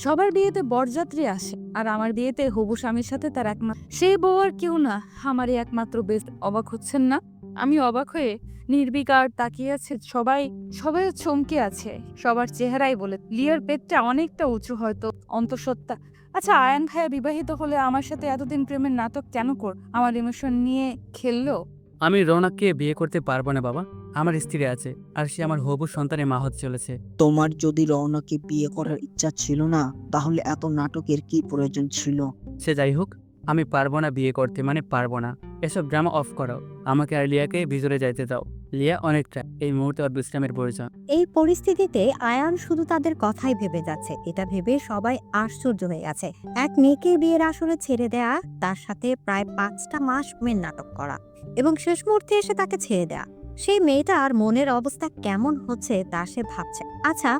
সবার বিয়েতে বরযাত্রী আসে, আর আমার বিয়েতে হবু স্বামীর সাথে তার একমাত্র সেই বউ আর কেউ না, আমারই একমাত্র বেস্ট। অবাক হচ্ছেন না? আমি অবাক হয়ে নির্বিকার তাকিয়ে আছে। সবাই সবাই চমকে আছে। সবার চেহারাই বলে লিয়ার পেটটা অনেকটা উঁচু, হয়তো অন্তঃসত্ত্বা। আচ্ছা, আয়ান ভাইয়া বিবাহিত হলে আমার সাথে এতদিন প্রেমের নাটক কেন কর? আমার ইমোশন নিয়ে খেললো। আমি রৌনককে বিয়ে করতে পারবো না বাবা। আমার স্ত্রী আছে, আর সে আমার হবু সন্তানের মা হতে চলেছে। তোমার যদি রওনাকে বিয়ে করার ইচ্ছা ছিল না, তাহলে এত নাটকের কি প্রয়োজন ছিল? সে যাই হোক, আমি পারবো না বিয়ে করতে, মানে পারবো না। এসব ড্রামা অফ করো। আমাকে আর লিয়াকে ভিতরে যাইতে দাও। লিয়া অনেকটা, এই মুহূর্তে ওর বিশ্রামের প্রয়োজন। এই পরিস্থিতিতে আয়ান শুধু তাদের কথাই ভেবে যাচ্ছে। এটা ভেবে সবাই আশ্চর্য হয়ে গেছে। এক মেয়েকে বিয়ের আসরে ছেড়ে দেয়া, তার সাথে প্রায় 5টা মাস প্রেমের নাটক করা, এবং শেষ মুহূর্তে এসে তাকে ছেড়ে দেয়া। সেই মেয়েটার মনের অবস্থা কেমন হচ্ছে তা সে ভাবছে। আচ্ছা,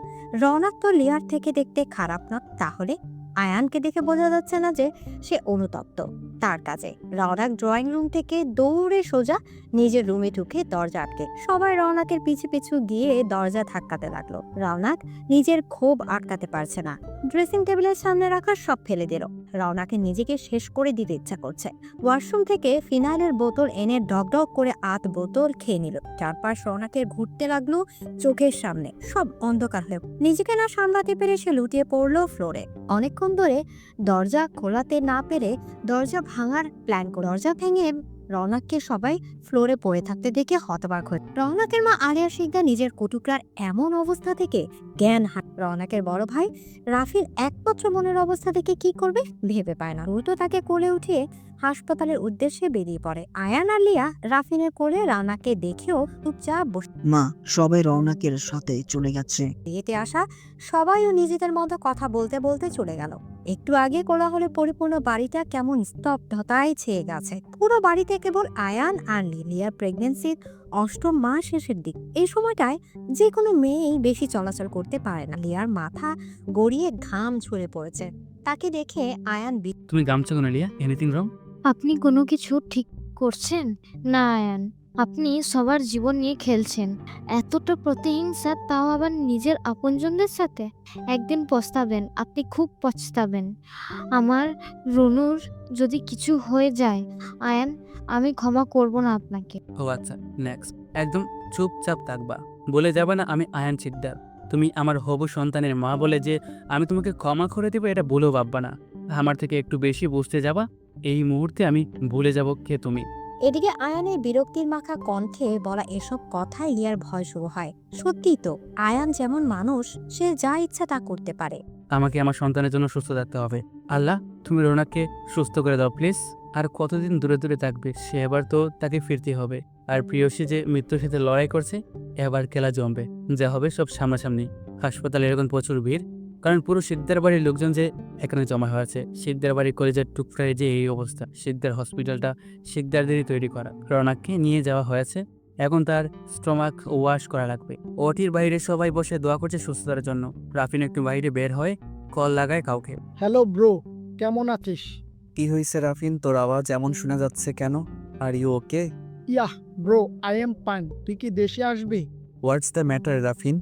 রওনাক তো লিয়ার থেকে দেখতে খারাপ না, তাহলে আয়ানকে দেখে বোঝা যাচ্ছে না যে সে অনুতপ্ত তার কাজে। রওনাক ড্রয়িং রুম থেকে দৌড়ে সোজা নিজের রুমে ঢুকে দরজা আটকে সবাই রওনাকের পিছু পিছু গিয়ে দরজা ধাক্কাতে লাগলো। রওনাক নিজের ক্ষোভ আটকাতে পারছে না। ড্রেসিং টেবিলের সামনে রাখা সব ফেলে দিল। রওনাকে নিজেকে শেষ করে দিতে ইচ্ছা করছে। ওয়াশরুম থেকে ফিনাইলের বোতল এনে ডক করে বোতল খেয়ে নিল। চারপাশ রওনাকের ঘুরতে লাগলো চোখের সামনে, সব অন্ধকার হয়ে নিজেকে না সামলাতে পেরে সে লুটিয়ে পড়লো ফ্লোরে। অনেকক্ষণ ধরে দরজা খোলাতে না পেরে দরজা ভাঙার প্ল্যান করে দরজা ভেঙে রওনাককে সবাই ফ্লোরে পড়ে থাকতে দেখে হতবাক হয়। রওনাকের মা আলিয়া শিকদার নিজের কটুকরার এমন অবস্থা থেকে জ্ঞান হারায়। রওনাকের বড় ভাই রাফির একমাত্র মনের অবস্থা দেখে কি করবে ভেবে পায় না। দ্রুত তাকে কোলে উঠিয়ে হাসপাতালের উদ্দেশ্যে বেরিয়ে পড়ে। আয়ান আর লিয়া রাফিনের কোলে রানাকে দেখেও চুপচাপ বসে। মা, সবাই রওনাকের সাথে চলে গেছে। বিয়েতে আসা সবাইও নিজেদের মতো কথা বলতে বলতে চলে গেল। একটু আগে কোলাহলে পরিপূর্ণ বাড়িটা কেমন স্তব্ধতায় ছেয়ে গেছে। পুরো বাড়িতে কেবল আয়ান আর লিলিয়ার প্রেগনেন্সির 8ম মাস শেষের দিক। এই সময়টায় যে কোনো মেয়েই বেশি চলাচল করতে পারে না। লিয়ার মাথা গড়িয়ে ঘাম ঝরে পড়েছে। তাকে দেখে আয়ান তুমি গামছা কেন লিয়া? Anything wrong? আপনি কোনো কিছু ঠিক করছেন না আয়ান। আপনি সবার জীবন নিয়ে খেলছেন। এতটা প্রতিহিংসা, তাও আবার নিজের আপনজনদের সাথে। একদিন পস্তাবেন, আপনি খুব পস্তাবেন। আমার রনুর যদি কিছু হয়ে যায় আয়ান, আমি ক্ষমা করব না আপনাকে। ও আচ্ছা, নেক্সট। একদম চুপচাপ থাকবা। বলে যাবে না আমি আয়ান শিকদার। তুমি আমার হবু সন্তানের মা বলে যে আমি তোমাকে ক্ষমা করে দেবো, এটা বলেও ভাববা না। আমার থেকে একটু বেশি বুঝতে যাবা, এই মুহূর্তে আমি ভুলে যাব কে তুমি। এদিকে আয়ানের বিরক্তির মাখা কণ্ঠে বলা এসব কথায় লিয়ার ভয় শুরু হয়। সত্যিই তো, আয়ান যেমন মানুষ, সে যা ইচ্ছা তা করতে পারে। আমাকে আমার সন্তানের জন্য সুস্থ থাকতে হবে। আল্লাহ, তুমি রোনাককে সুস্থ করে দাও প্লিজ। আর কতদিন দূরে দূরে থাকবে সে? এবার তো তাকে ফিরতে হবে। আর প্রিয়সী যে মৃত্যুর সাথে লড়াই করছে, এবার খেলা জমবে। যা হবে সব সামনাসামনি। হাসপাতালে এরকম প্রচুর ভিড়, কারণ পুরো শিকদার বাড়ির লোকজন যে এখানে জমা হয়েছে। শিকদার বাড়ির কলেজের টুকরায় যে এই অবস্থা। শিকদার হসপিটালটা শিকদারদেরই তৈরি করা। রোনাককে নিয়ে যাওয়া হয়েছে, এখন তার স্টোমাক ওয়াশ করা লাগবে। ওটির বাইরে সবাই বসে দোয়া করছে সুস্থতার জন্য। রাফিন একটু বাইরে বের হয়, কল লাগায় কাউকে। হ্যালো ব্রো, কেমন আছিস? কি হয়েছে রাফিন, তোর আওয়াজ এমন শোনা যাচ্ছে কেন? Are you okay? Yeah bro, I am fine. তুই কি দেশে আসবি? What's the matter Rafin?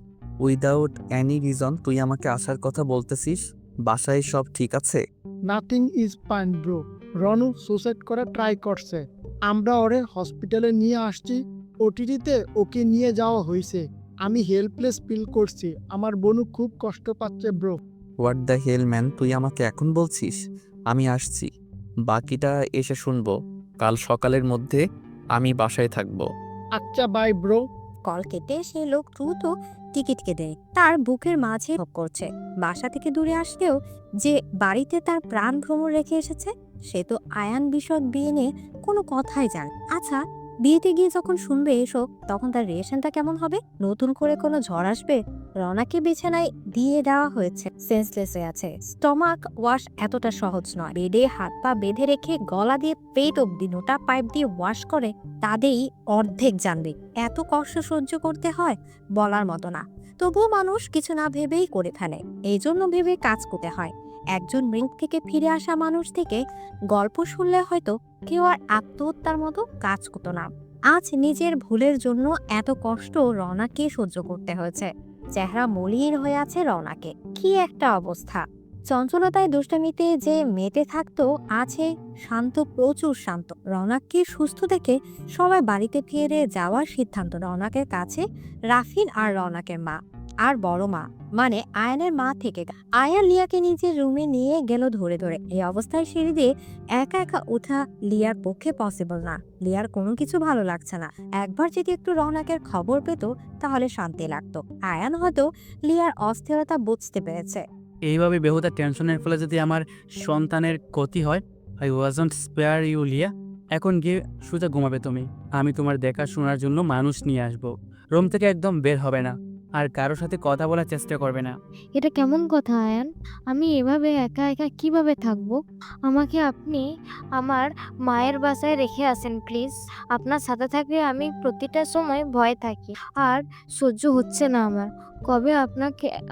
Without any reason তুই আমাকে আসার কথা বলতেছিস? বাসায় সব ঠিক আছে? Nothing is fine bro. Ronu suicide করা ট্রাই করছে। আমরা ওরে হসপিটালে নিয়ে আসছি। ওটিটিতে ওকে নিয়ে যাওয়া হয়েছে। আমি হেল্পলেস ফিল করছি। আমার বোনু খুব কষ্ট পাচ্ছে bro. What the hell man, তুই আমাকে এখন বলছিস? আমি আসছি, বাকিটা এসে শুনবো। কাল সকালের মধ্যে আমি বাসায় থাকবো। আচ্ছা বাই ব্রো। কল কেটে সে লোক দ্রুত টিকিট কেটে তার বুকের মাঝে ভোগ করছে। বাসা থেকে দূরে আসলেও যে বাড়িতে তার প্রাণ ভ্রমণ রেখে এসেছে, সে তো আয়ান বিষয়ক বিয়ে নিয়ে কোনো কথাই জানে। আচ্ছা, বিয়েতে গিয়ে যখন শুনবে এসব, তখন তার রিয়েকশনটা কেমন হবে? নতুন করে কোনো ঝড় আসবে? রনাকে বিছানায় দিয়ে দেওয়া হয়েছে, সেন্সলেস হয়ে আছে। স্টমাক ওয়াশ এতটা সহজ নয়। বেডে হাত পা বেঁধে রেখে গলা দিয়ে পেট অব্দি নোটা পাইপ দিয়ে ওয়াশ করে তাদেরই অর্ধেক জানবে। এত কষ্ট সহ্য করতে হয় বলার মতো না। তবুও মানুষ কিছু না ভেবেই করে ফেলে। এই জন্য ভেবে কাজ করতে হয়। একজন মৃত থেকে ফিরে আসা মানুষ থেকে গল্প শুনলে হয়তো কেউ আর আত্মহত্যার মতো কাজ করতো না। আজ নিজের ভুলের জন্য এত কষ্ট রওনাকে সহ্য করতে হয়েছে। চেহারা মলিন হয়ে আছে রওনাকে। কি একটা অবস্থা! চঞ্চলতায় দুষ্টামিতে যে মেতে থাকতো আছে শান্ত, প্রচুর শান্ত। রওনাককে সুস্থ দেখে সবাই বাড়িতে ফিরে যাওয়ার সিদ্ধান্ত। রওনাকের কাছে রাফিন আর রওনাকের মা আর বড় মা মানে আয়ানের মা থেকে আয়ান লিয়াকে নিজের রুমে নিয়ে গেল ধরে ধরে। এই অবস্থায় সিঁড়ি দিয়ে একা একা ওঠা লিয়ার পক্ষে পসিবল না। লিয়ার কোনো কিছু ভালো লাগছে না। একবার যদি একটু রওনাকের খবর পেত তাহলে শান্তি লাগতো। আয়ান হয়তো লিয়ার অস্থিরতা বুঝতে পেরেছে। এইভাবে বেহুদা টেনশনের ফলে যদি আমার সন্তানের ক্ষতি হয়, আই ওয়াজন্ট স্পেয়ার ইউ লিয়া। এখন গিয়ে সোজা ঘুমাবে তুমি। আমি তোমার দেখাশোনার জন্য মানুষ নিয়ে আসবো। রুম থেকে একদম বের হবে না, আর কারোর সাথে কথা বলার চেষ্টা করবে না। এটা কেমন কথা আয়ান? আমি এভাবে একা একা কিভাবে থাকবো? আমাকে আপনি আমার মায়ের বাসায় রেখে আসেন প্লিজ। আপনার সাথে থাকলে আমি প্রতিটা সময় ভয় থাকি আর সহ্য হচ্ছে না আমার। কবে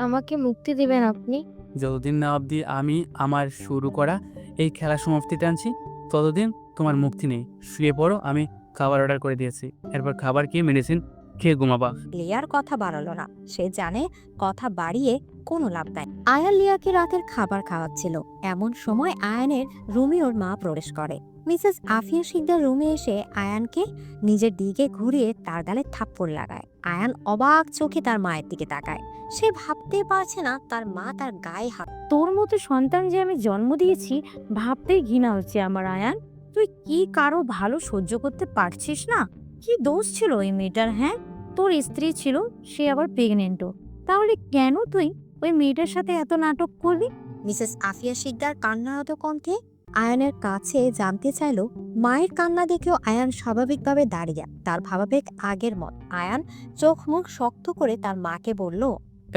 আমাকে মুক্তি দেবেন আপনি? যতদিন না অবধি আমি আমার শুরু করা এই খেলা সমাপ্তি টানছি, ততদিন তোমার মুক্তি নেই। শুয়ে পড়ো, আমি খাবার অর্ডার করে দিয়েছি। এরপর খাবার খেয়ে মেডিসিন খেয়ে ঘুমাবা। লিয়ার কথা বাড়ালো না। সে জানে কথা বাড়িয়ে কোনো লাভ নাই। আয়ান লিয়াকে রাতের খাবার খাওয়াচ্ছিল। এমন সময় আয়ানের রুমে ওর মা প্রবেশ করে। মিসেস আফিয়া শিকদার রুমে এসে আয়ানকে নিজের দিকে ঘুরিয়ে তার গালে থাপ্পড় লাগায়। আয়ান অবাক চোখে তার মায়ের দিকে তাকায়। সে ভাবতে পারছে না তার মা তার গায়ে হাত। তোর মতো সন্তান যে আমি জন্ম দিয়েছি ভাবতেই ঘৃণা হচ্ছে আমার। আয়ান, তুই কি কারো ভালো সহ্য করতে পারছিস না? কি দোষ ছিল ওই মেয়েটার? হ্যাঁ, তোর স্ত্রী ছিল, সে আবার প্রেগনেন্টও। তাহলে কেন তুই ওই মেয়েটার সাথে এত নাটক করলি? মিসেস আফিয়া শিকদার কান্নারত কণ্ঠে আয়ানের কাছে জানতে চাইল। মায়ের কান্না দেখেও আয়ান স্বাভাবিকভাবে দাঁড়িয়ে, তার ভাবাবেগ আগের মত। আয়ান চোখ মুখ শক্ত করে তার মাকে বলল,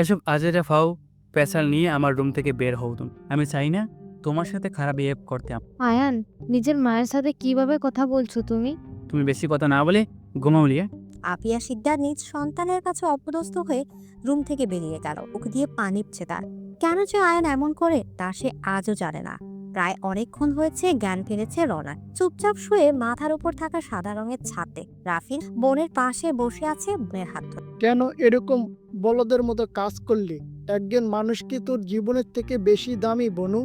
এসব আজেরা ফাও পেশাল নিয়ে আমার রুম থেকে বের হও তুমি। আমি চাই না তোমার সাথে খারাপ বিহেভ করতে। আয়ান, নিজের মায়ের সাথে কিভাবে কথা বলছো তুমি? তুমি বেশি কথা না বলে ঘুমাও লিয়া। আফিয়া শিকদার নিজ সন্তানের কাছে অপদস্থ হয়ে রুম থেকে বেরিয়ে গেল। মুখ দিয়ে পানি পড়ছে তার। কেন যে আয়ান এমন করে তা সে আজও জানে না। প্রায় অনেকক্ষণ হয়েছে জ্ঞান ফিরেছে রওনা। চুপচাপ শুয়ে মাথার উপর থাকা সাদা রঙের ছাদে রাফিন বোনের পাশে বসে আছে, বোনের হাত ধরে। কেন এরকম বলদের মতো কাজ করলি? একজন মানুষ কি তোর জীবনের থেকে বেশি দামি বনু?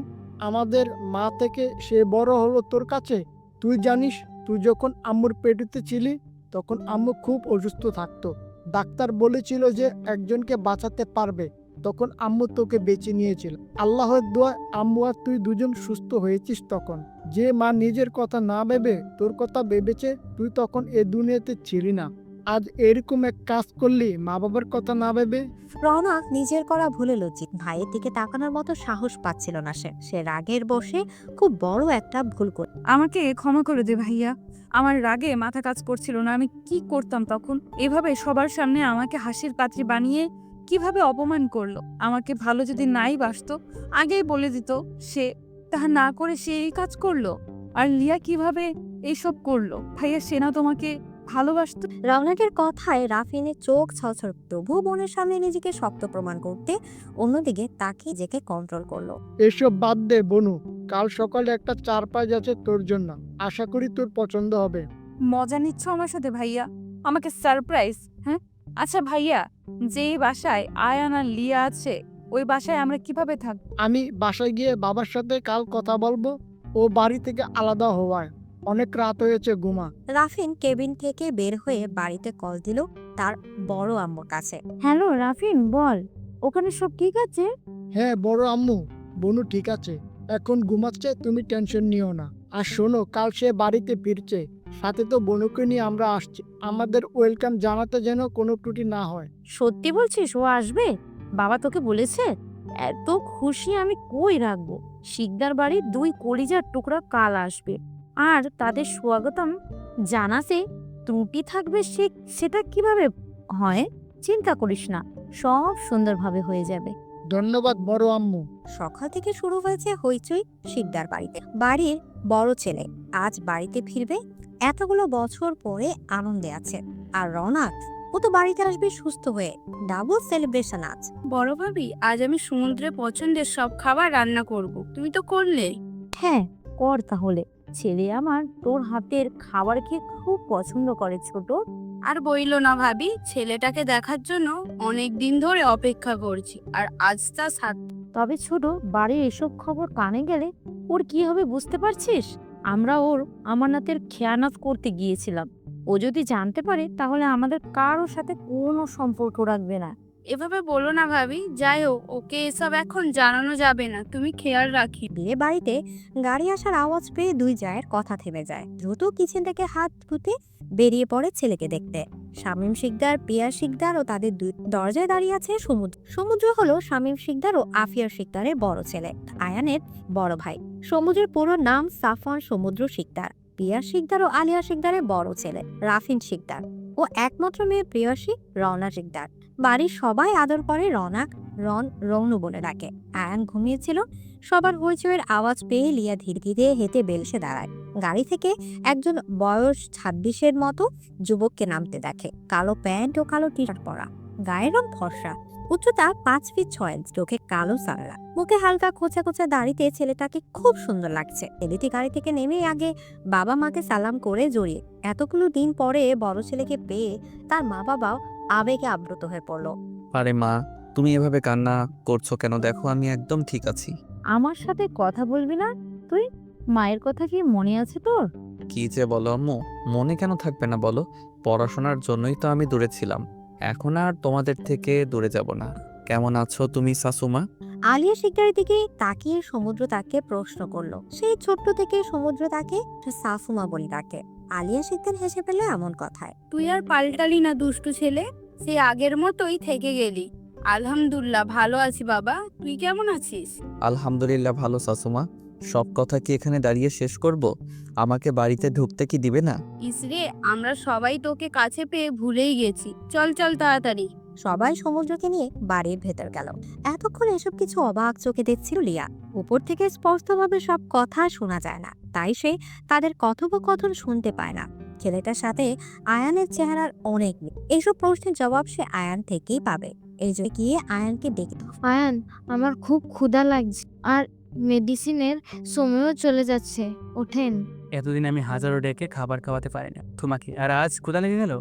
আমাদের মা থেকে সে বড় হলো তোর কাছে। তুই জানিস, তুই যখন আম্মুর পেটুতে ছিলি তখন আম্মু খুব অসুস্থ থাকতো। ডাক্তার বলেছিল যে একজনকে বাঁচাতে পারবে, তখন আম্মু তোকে বেঁচে নিয়েছিল। আল্লাহর দোয়ায় আম্মু আর তুই দুজন সুস্থ হয়েছিস। তখন যে মা নিজের কথা না ভেবে তোর কথা ভেবেছে, তুই তখন এ দুনিয়াতে ছিলি না। আজ এরকম এক কাজ করলি মা বাবার কথা না ভেবে। রওনা নিজের করা ভুলে লজ্জিত। ভাইয়ের দিকে তাকানোর মতো সাহস পাচ্ছিল না সে রাগের বসে খুব বড় একটা ভুল করে। আমাকে ক্ষমা করে দে ভাইয়া, আমার রাগে মাথা কাজ করছিল না। আমি কি করতাম তখন? এভাবে সবার সামনে আমাকে হাসির পাত্রী বানিয়ে কিভাবে অপমান করলো। আমাকে ভালো যদি নাই বাসতো আগেই বলে দিত। সে তাহা না করে সে এই কাজ করলো। আর লিয়া কিভাবে এইসব করলো? ভাইয়া, সে না তোমাকে ভালোবাসতো? রওনাকের কথায় রাফিনের চোখ ছলছল। তবু বোনের সামনে নিজেকে শক্ত প্রমাণ করতে অন্যদিকে তাকে নিজেকে কন্ট্রোল করলো। এসব বাদ দে বনু, কাল সকালে একটা চারপাঁচ আছে তোর জন্য। আশা করি তোর পছন্দ হবে। মজা নিচ্ছ আমার সাথে ভাইয়া? আমাকে সারপ্রাইজ? হ্যাঁ, আচ্ছা ভাইয়া, যে বাসায় আয়ান আর লিয়া আছে ওই বাসায় আমরা কিভাবে থাকবো? আমি বাসায় গিয়ে বাবার সাথে কাল কথা বলবো। ও বাড়ি থেকে আলাদা হওয়ায় অনেক রাত হয়েছে, ঘুমা। রাফিন কেবিন থেকে বের হয়ে বাড়িতে কল দিল তার বড় আম্মুর কাছে। হ্যালো রাফিন, বল, ওখানে সব ঠিক আছে? হ্যাঁ বড় আম্মু, বনু ঠিক আছে, এখন ঘুমাচ্ছে, তুমি টেনশন নিও না। আর শোনো, কাল সে বাড়িতে ফিরছে, সাথে তো বনুকে নিয়ে আমরা আসছি। আমাদের ওয়েলকাম জানাতে যেন কোনো ত্রুটি না হয়। সত্যি বলছিস ও আসবে? বাবা তোকে বলেছে? এত খুশি আমি কই রাখবো। শিকদার বাড়ির 2 কলিজার টুকরা কাল আসবে, আর তাদের স্বাগতম জানাতে ত্রুটি থাকবে সেটা কিভাবে হয়? চিন্তা করিস না, সব সুন্দরভাবে হয়ে যাবে। ধন্যবাদ বড় আম্মু। সকাল থেকে শুরু হয়েছে হইচই শিকদার বাড়িতে। বাড়ির বড় ছেলে আজ বাড়িতে ফিরবে, এতগুলো বছর পরে আনন্দে আছে। আর রওনাক, ও তো বাড়িতে আসবে সুস্থ হয়ে। ডাবল সেলিব্রেশন আজ। বড় ভাবি, আজ আমি সমুদ্রের পছন্দের সব খাবার রান্না করব। তুমি তো করলে। হ্যাঁ, কর তাহলে। ছেলে আমার তোর হাতের খাবার খেয়ে খুব পছন্দ করে ছোট। আর বইলো না ভাবি, ছেলেটাকে দেখার জন্য অনেক দিন ধরে অপেক্ষা করছি, আর আজ তা তবে ছোট, বাড়ির এসব খবর কানে গেলে ওর কি হবে বুঝতে পারছিস? আমরা ওর আমানতের খেয়ানত করতে গিয়েছিলাম। ও যদি জানতে পারে তাহলে আমাদের কারোর সাথে কোনো সম্পর্ক রাখবে না। এভাবে বলো না ভাবি, যাই হোক ওকে এসব এখন জানানো যাবে না, তুমি খেয়াল রাখি। বিয়ে বাড়িতে গাড়ি আসার আওয়াজ পেয়ে দুই জায়ের কথা থেমে যায়। দ্রুত কিচেন থেকে হাত ধুতে বেরিয়ে পড়ে ছেলেকে দেখতে। শামীম শিকদার, পিয়া শিকদার ও তাদের দুই দরজায় দাঁড়িয়ে আছে সমুদ্র। সমুদ্র হলো শামীম শিকদার ও আফিয়া শিকদারের বড় ছেলে, আয়ানের বড় ভাই। সমুদ্রের পুরো নাম সাফওয়ান সমুদ্র শিকদার। পিয়া শিকদার ও আলিয়া শিকদারের বড় ছেলে রাফিন শিকদার ও একমাত্র মেয়ে প্রেয়সী রওনা শিকদার। বাড়ির সবাই আদর করে রৌনু বলে ডাকে। আয়ান ঘুমিয়েছিল। সবার হইচইয়ের আওয়াজ পেয়ে লিয়া ধীরে ধীরে হেঁটে বেলসে দাঁড়ায়। গাড়ি থেকে একজন বয়স 26-এর মতো যুবককে নামতে দেখে। কালো প্যান্ট ও কালো টি শার্ট পরা, গায়ের রং ফর্সা, উচ্চতা 5 ফিট 6 ইঞ্চি, চোখে কালো সানগ্লাস, মুখে হালকা খোঁচা খোঁচা দাড়িতে ছেলেটাকে খুব সুন্দর লাগছে। ছেলেটি গাড়ি থেকে নেমে আগে বাবা মাকে সালাম করে জড়িয়ে। এতগুলো দিন পরে বড় ছেলেকে পেয়ে তার মা বাবাও আবেগে আপ্লুত হয়ে পড়লো। আরে মা, তুমি এভাবে কান্না করছো কেন? দেখো আমি একদম ঠিক আছি। আমার সাথে কথা বলবি না তুই? মায়ের কথা কি মনে আছে তোর? কি যে বলো আম্মু, মনে কেন থাকবে না বলো? পড়াশোনার জন্যই তো আমি দূরে ছিলাম, এখন আর তোমাদের থেকে দূরে যাব না। কেমন আছো তুমি শাশুমা? আলিয়া শিকদারের দিকে তাকিয়ে সমুদ্র তাকে প্রশ্ন করলো। সেই ছোট্ট থেকে সমুদ্র তাকে সাফুমা বলে ডাকে। আলিয়া শিকদার হেসে পেল এমন কথায়। তুই আর পাল্টালি না দুষ্টু ছেলে, সে আগের মতোই থেকে গেলি। আলহামদুলিল্লাহ ভালো আছি বাবা, তুই কেমন আছিস? আলহামদুলিল্লাহ ভালো শাশুমা। সব কথা কি এখানে দাঁড়িয়ে শেষ করব? আমাকে বাড়িতে ঢুকতে কি দিবে না? ইসরে, আমরা সবাই তোকে কাছে পেয়ে ভুলেই গেছি। চল চল তাড়াতাড়ি। সবাই সমুদ্রকে নিয়ে বাড়ির ভেতর গেল। এতক্ষণ এসব কিছু অবাক চোখে দেখছিল লিয়া। উপর থেকে স্পষ্টভাবে সব কথা শোনা যায় না, তাই সে তাদের কথোপকথন শুনতে পায় না। ছেলেটার সাথে আয়ানের চেহারার অনেক মিল। এইসব প্রশ্নের জবাব সে আয়ান থেকেই পাবে। এই জন্য গিয়ে আয়ানকে ডেকে আয়ান, আমার খুব ক্ষুধা লাগছে আর মেডিসিনের সময়ও চলে যাচ্ছে, ওঠেন। এতদিন আমি হাজারো ডেকে খাবার খাওয়াতে পারি না তোমাকে, আর আজ ক্ষুধা লেগে গেল?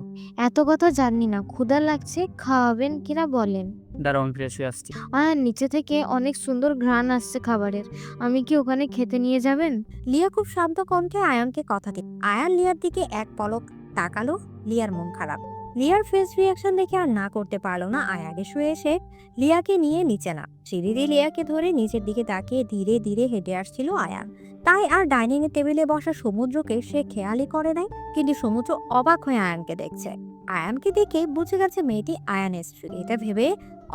এত কথা জানি না, ক্ষুধা লাগছে, খাওয়াবেন কিনা বলেন। দাঁড়াও আমি ফ্রেশ হয়ে আসছি। আয়ান, নিচে থেকে অনেক সুন্দর ঘ্রাণ আসছে খাবারের, আমি কি ওখানে খেতে নিয়ে যাবেন? লিয়া খুব শান্ত কণ্ঠে আয়ানকে কথা দিল। আয়ান লিয়ার দিকে এক পলক তাকালো। লিয়ার মন খারাপ। লিয়ার ফেস রিয়াকশন দেখে আর না করতে পারলো না। আয়াগে শুয়ে এসে লিয়াকে নিয়ে নিচে না সিঁড়ি দিয়ে লিয়াকে ধরে নিচের দিকে তাকিয়ে ধীরে ধীরে হেঁটে আসছিল আয়ান। তাই আর ডাইনিং এর টেবিলে বসা সমুদ্রকে সে খেয়ালই করে নাই। কিন্তু সমুদ্র অবাক হয়ে আয়ানকে দেখছে। আয়ানকে দেখে বুঝে গেছে মেয়েটি আয়ানের স্ত্রী। এটা ভেবে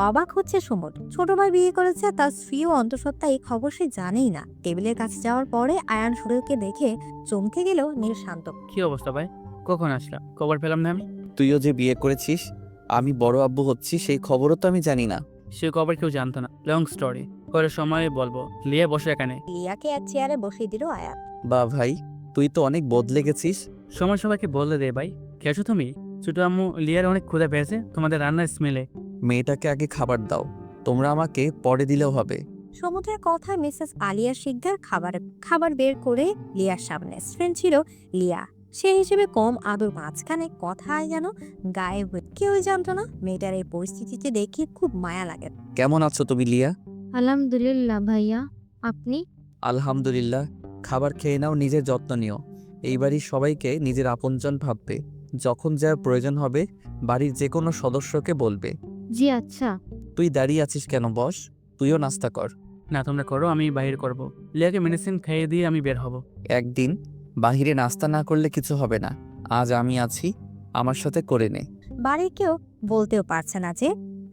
অবাক হচ্ছে সমুদ্র। ছোট ভাই বিয়ে করেছে, তার স্ত্রীও অন্তঃসত্ত্বা এই খবর সে জানেই না। টেবিলের কাছে যাওয়ার পরে আয়ান সুরেলকে দেখে চমকে গেল। নীল শান্ত। কি অবস্থা ভাই, কখন আসলাম? খবর পেলাম না আমি। তুইও যে বিয়ে করেছিস, আমি বড় আব্বু হচ্ছি, সেই খবরও তো আমি জানি না। সে খবর কেউ জানতো না, লং স্টোরি, পরে সময় বলবো। লিয়ে বসে এখানে। লিয়াকে এক চেয়ারে বসিয়ে দিল আয়ান। বা ভাই, তুই তো অনেক বদলে গেছিস। সময় সবাইকে বললে দে ভাই। খেয়েছো তুমি? ছোট আম্মু লিয়ার অনেক ক্ষুধা পেয়েছে তোমাদের রান্নার স্মেলে। মেয়েটাকে আগে খাবার দাও, তোমরা আমাকে পরে দিলেও হবে। সমুদ্রের কথা মিসেস আলিয়া শিকদার খাবার বের করে লিয়ার সামনে। ফ্রেন্ড ছিল লিয়া, সে হিসেবে কম আদর। মাঝখানে কথায় যেন গায়েব হয়ে কেউই জানতো না। মেয়েটার এই পরিস্থিতিতে দেখে খুব মায়া লাগে। কেমন আছো তুমি লিয়া? আলহামদুলিল্লাহ ভাইয়া, আপনি? আলহামদুলিল্লাহ। খাবার খেয়ে নাও, নিজের যত্ন নিও। এই বাড়ির সবাইকে নিজের আপনজন ভাববে। যখন যা প্রয়োজন হবে বাড়ির যে কোনো সদস্যকে বলবে। জি আচ্ছা। তুই দাঁড়িয়ে আছিস কেন? বস, তুইও নাস্তা কর। না তোমরা করো, আমি বাহির করব। লিয়াকে মেডিসিন খাইয়ে দিয়ে আমি বের হব। একদিন বাহিরে নাস্তা না করলে কিছু হবে না। আজ আমি আছি, আমার সাথে করে নে। বাড়ির কেউ বলতেও পারছে না যে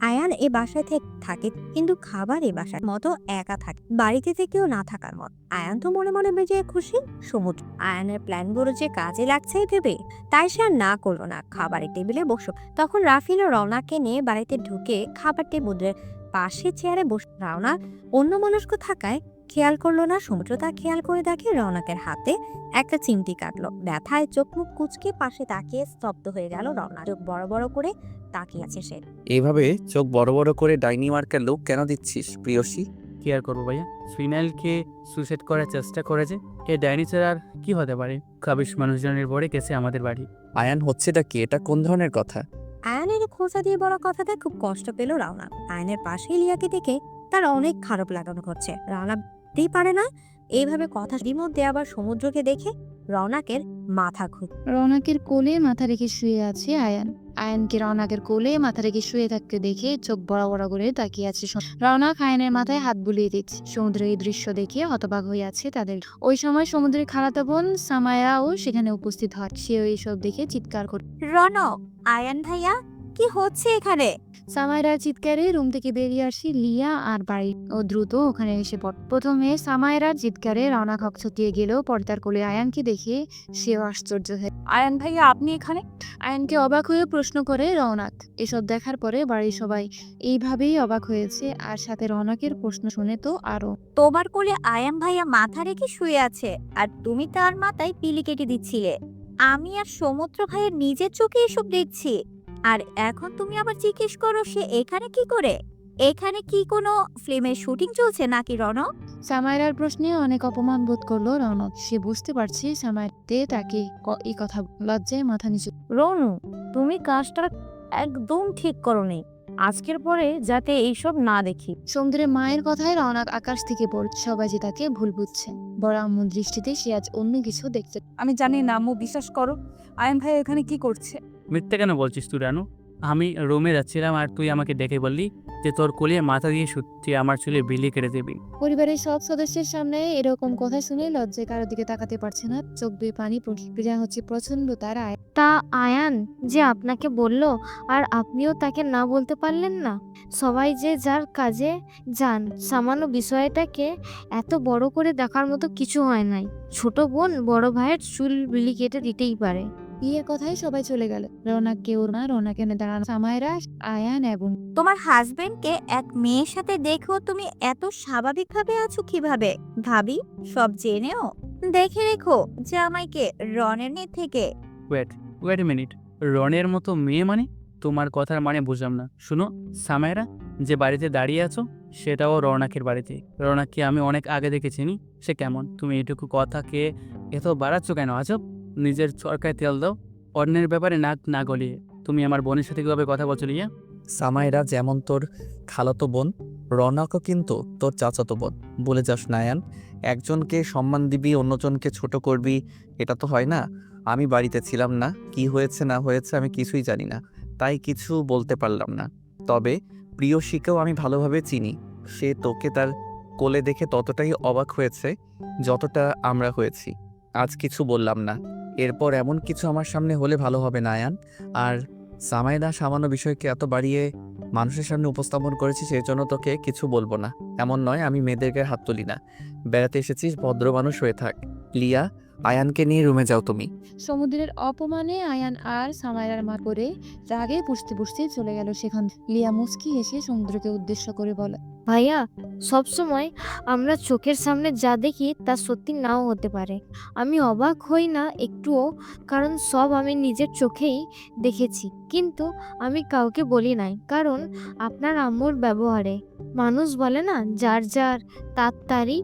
আয়ান এ বাসায় থাকে, কিন্তু খাবার এ বাসার মতো একা থাকে, বাড়িতে থেকেও না থাকার মত। আয়ান তো মনে মনে বেজে খুশি। সমুদ্র আয়ানের প্ল্যানগুলো যে কাজে লাগছে ভেবে তাই সে আর না করলো না, খাবারের টেবিলে বসো। তখন রাফিল ও রওনাকে নিয়ে বাড়িতে ঢুকে খাবার টেবিলের পাশে চেয়ারে বসে। রওনা অন্যমনস্ক থাকায় খেয়াল করলো না। সমুদ্র তা খেয়াল করে দেখে রওনাকের হাতে একটা চিমটি কাটলো। ব্যথায় চোখ মুখ কুচকে পাশে তাকিয়ে স্তব্ধ হয়ে গেল রওনা। চোখ বড় বড় করে তাকিয়ে আছে সে। এইভাবে চোখ বড় বড় করে ডাইনি মার্কের লোক কেন দিচ্ছিস প্রিয়সী? কি আর করবো ভাইয়া, ফিনাইলকে সুইসাইড করার চেষ্টা করেছে। এ ডাইনি ছাড়া আর কি হতে পারে? খাবিশ মানুষজনের বড়ে গেছে আমাদের বাড়ি। আয়ান হচ্ছেটা কি? এটা কোন ধরনের কথা? আয়ানের খোঁচা দিয়ে বলা কথাটা খুব কষ্ট পেল রওনা। আয়নের পাশে লিয়াকে দেখে তার অনেক খারাপ লাগানো হচ্ছে। রানা বুঝতেই পারে না এইভাবে কথার মধ্যে আবার সমুদ্রকে দেখে রওনাকের মাথা ঘুর। রৌনকের কোলে মাথা রেখে শুয়ে আছে আয়ান। আয়ানকে রৌনকের কোলে মাথা রেখে শুয়ে থাকতে দেখে চোখ বড় বড় করে তাকিয়ে আছে রৌনক আয়ানের মাথায় হাত বুলিয়ে দিচ্ছে। সমুদ্রের এই দৃশ্য দেখে হতবাক হয়ে আছে তাদের। ওই সময় সমুদ্রের খালাতো বোন সামায়াও সেখানে উপস্থিত হয়। সেও এইসব দেখে চিৎকার করে। রনক, আয়ান ভাইয়া, কি হচ্ছে এখানে? সামায়রার চিৎকারে রুম থেকে বেরিয়ে আসি লিয়া আর বাড়ি ও দ্রুত ওখানে এসে পড়ে। প্রথমে সামায়রার চিৎকারে রৌনক হকচকিয়ে গেলেও পরে তার কোলে আয়ানকে দেখে সেও আশ্চর্য হয়ে। আয়ান ভাইয়া আপনি এখানে? আয়ানকে অবাক হয়ে প্রশ্ন করে রৌনক। এসব দেখার পরে বাড়ির সবাই এইভাবেই অবাক হয়েছে, আর সাথে রৌনকের প্রশ্ন শুনে তো আরো। তোমার কোলে আয়ান ভাইয়া মাথা রেখে শুয়ে আছে আর তুমি তার মাথায় পিলি কেটে দিচ্ছিলে। আমি আর সমুদ্র ভাইয়ের নিজের চোখে এসব দেখছি, আর এখন তুমি আবার জিজ্ঞেস করো সে এখানে কি করে? এখানে কি কোনো ফিল্মের শুটিং চলছে নাকি রনক? সামায়রার প্রশ্নে অনেক অপমান বোধ করলো রৌনক। সে বুঝতে পারছে সামায়তে তাকে এই কথা লজ্জায় মাথা নিচু। রনু, তুমি কাজটা একদম ঠিক করোনি। আজকের পরে যাতে এইসব না দেখি। সমুদ্রের মায়ের কথায় রৌনক আকাশ থেকে পড়ে। সবাই যে তাকে ভুল বুঝছে। বড় আম্মুর দৃষ্টিতে সে আজ অন্য কিছু দেখছে। আমি জানি না আম্মু, বিশ্বাস করো আয়ান ভাই এখানে কি করছে। মিথ্যে কেন বলছিস তুই রানু? আমি রুমে যাচ্ছিলাম আর তুই আমাকে ডেকে বললি যে তোর কোলে মাথা দিয়ে তুই আমার চুলে বিলি কেটে দিবি। পরিবারের সব সদস্যের সামনে এরকম কথা শুনে লজ্জায় কারোর দিকে তাকাতে পারছে না। চোখ দিয়ে পানি প্রক্রিয়া হচ্ছে প্রচন্ড। তার তা আয়ান যে আপনাকে বলল আর আপনিও তাকে না বলতে পারলেন না? সবাই যে যার কাজে যান, সামান্য বিষয়টাকে এত বড় করে দেখার মতো কিছু হয় নাই। ছোট বোন বড় ভাইয়ের চুল বিলি কেটে দিতেই পারে। বিয়ের কথায় সবাই চলে গেল। রৌনক কেউ না, রৌনক এনে দাঁড়ানো সামায়রা, আয়ান এবং তোমার হাজবেন্ডকে এক মেয়ের সাথে দেখেও তুমি এত স্বাভাবিকভাবে আছো কিভাবে? ভাবি, সব জেনেও দেখে রেখো যে আমাকে রনের থেকে। ওয়েট মিনিট, রনের মতো মেয়ে মানে? তোমার কথার মানে বুঝলাম না। শুনো সামায়রা, যে বাড়িতে দাঁড়িয়ে আছো সেটাও রৌনকের বাড়িতে। রৌনককে আমি অনেক আগে দেখেছি। সে কেমন? তুমি এটুকু কথাকে এত বাড়াচ্ছ কেন? আজব। নিজের চরকায় তেল দাও, অন্যের ব্যাপারে নাক না গলিয়ে। তুমি আমার বোনের সাথে কিভাবে কথা বলছো লিয়া? সামাইরা যেমন তোর খালাতো বোন, রৌনকও কিন্তু তোর চাচাতো বোন। বলে যাস না আয়ান। একজনকে সম্মান দিবি, অন্যজনকে ছোট করবি, এটা তো হয় না। আমি বাড়িতে ছিলাম না, কি হয়েছে না হয়েছে আমি কিছুই জানি না, তাই কিছু বলতে পারলাম না। তবে প্রিয়শীকেও আমি ভালোভাবে চিনি। সে তোকে তার কোলে দেখে ততটাই অবাক হয়েছে যতটা আমরা হয়েছি। আজ কিছু বললাম না। এরপর এমন কিছু আমার সামনে হলে ভালো হবে না আয়ান। আর সামাইদা সামান্য বিষয়কে এত বাড়িয়ে মানুষের সামনে উপস্থাপন করেছি, সেই জন্য তোকে কিছু বলবো না এমন নয়। আমি মেয়েদের গায়ে হাত তুলি না। বেড়াতে এসেছিস, ভদ্র মানুষ হয়ে থাক। লিয়া, আয়ানকে নিয়ে রুমে যাও তুমি। সমুদ্রের অপমানে আয়ান আর সামায়রার মা করে রাগে পুষতে পুষতে চলে গেল সেখান। লিয়া মুস্কি এসে সমুদ্রকে উদ্দেশ্য করে বলে, ভাইয়া, সবসময় আমরা চোখের সামনে যা দেখি তা সত্যি নাও হতে পারে। আমি অবাক হই না একটুও, কারণ সব আমি নিজের চোখেই দেখেছি। কিন্তু আমি কাউকে বলি নাই, কারণ আপনার আম্মুর ব্যবহারে মানুষ বলে না, যার যার তার তারই।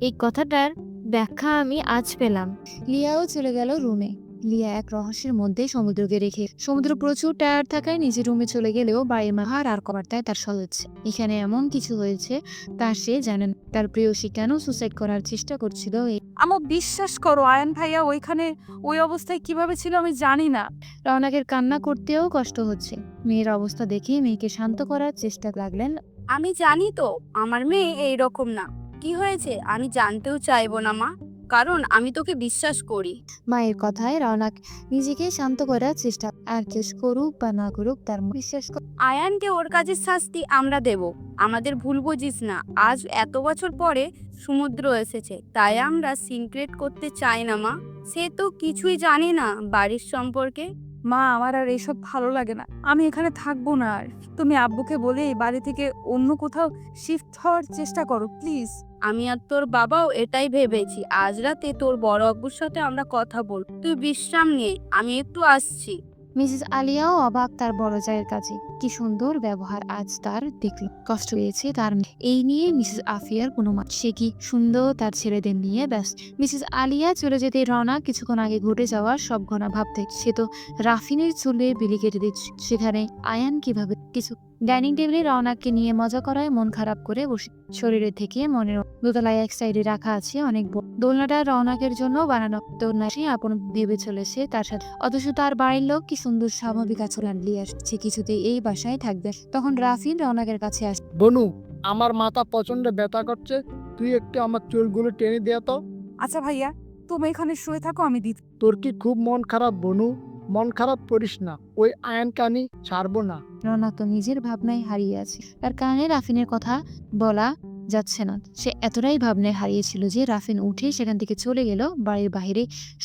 এই কথাটার ব্যাখ্যা আমি আজ পেলাম। লিয়াও চলে গেল রুমে। লিয়া এক রহস্যের মধ্যে সমুদ্রকে রেখে। সমুদ্র প্রচুর টায়ার্ড থাকায় নিজের রুমে চলে গেলেও বাড়ির মাহার আর কবারটায় তার হচ্ছে। এখানে এমন কিছু হয়েছে তা সে জানেন। তার প্রেয়সী কেন সুসাইড করার চেষ্টা করছিল আম্মু, বিশ্বাস করো আয়ান ভাইয়া ওইখানে ওই অবস্থায় কিভাবে ছিল আমি জানি না। রৌনকের কান্না করতেও কষ্ট হচ্ছে। মেয়ের অবস্থা দেখে মেয়েকে শান্ত করার চেষ্টা লাগলেন। আমি জানি তো আমার মেয়ে এইরকম না। কি হয়েছে আমি জানতেও চাইবো না মা, কারণ আমি তোকে বিশ্বাস করি। মায়ের কথায় রৌনক নিজেকে শান্ত করার চেষ্টা। আর কেউ করুক বা না করুক তার বিশ্বাস আয়ানকে ওর কাজের শাস্তি আমরা দেব। আমাদের ভুল বুঝিস না। আজ এত বছর পরে সমুদ্র এসেছে, তাই আমরা সিক্রেট করতে চাই না মা। সে তো কিছুই জানে না বাড়ির সম্পর্কে। মা, আমার আর এইসব ভালো লাগে না। আমি এখানে থাকবো না আর। তুমি আব্বুকে বলে এই বাড়ি থেকে অন্য কোথাও শিফট হওয়ার চেষ্টা করো প্লিজ। আমি আর তোর বাবাও এটাই ভেবেছি। আজ রাতে তোর বড় আব্বুর সাথে আমরা কথা বলবো। তুই বিশ্রাম নিয়ে, আমি একটু আসছি। মিসেস আলিয়াও অবাক তার বড় জায়ের কাছে। কি সুন্দর ব্যবহার আজ তার দেখল। কষ্ট পেয়েছে তার। এই নিয়ে মিসেস আফিয়ার কোনো মত। সে কি সুন্দর তার ছেলেদের নিয়ে ব্যস্ত। মিসেস আলিয়া চলে যেতে রওনা কিছুক্ষণ আগে ঘটে যাওয়া সব ঘটনা ভাবতে। সে তো রাফিনের চুলে বিলি কেটে দিচ্ছে, সেখানে আয়ান কিভাবে কিছু ডাইনিং টেবিলে রওনাককে নিয়ে মজা করায় মন খারাপ করে বসে শরীরে থেকে মনের দোতলায় এক সাইডে রাখা আছে অনেক দোলনাটা রওনাকের জন্য বানানো। দোলনা সে আপন ভেবে চলেছে তার সাথে, অথচ তার বাড়ির লোক কি সুন্দর স্বাভাবিক আচরণ নিয়ে আসছে, কিছুতেই এই বাসায় থাকবে। তখন রাফিন রওনাকের কাছে আসে। বনু, আমার মাথা প্রচন্ড ব্যথা করছে, তুই একটু আমার চুলগুলো টেনে দে তো। আচ্ছা ভাইয়া, তুমি এখানে শুয়ে থাকো, আমি দিচ্ছি। তোর কি খুব মন খারাপ বনু? মন খারাপ করিস না, ওই আয়ানকে আমি ছাড়বো না। রওনাক তো নিজের ভাবনায় হারিয়ে আছে, তার কারণে রাফিনের কথা বলা যাচ্ছে না। সে এতটাই ভাবনায় হারিয়েছিল যে রাফিন উঠে সেখান থেকে চলে গেল, বাড়ির বাইরে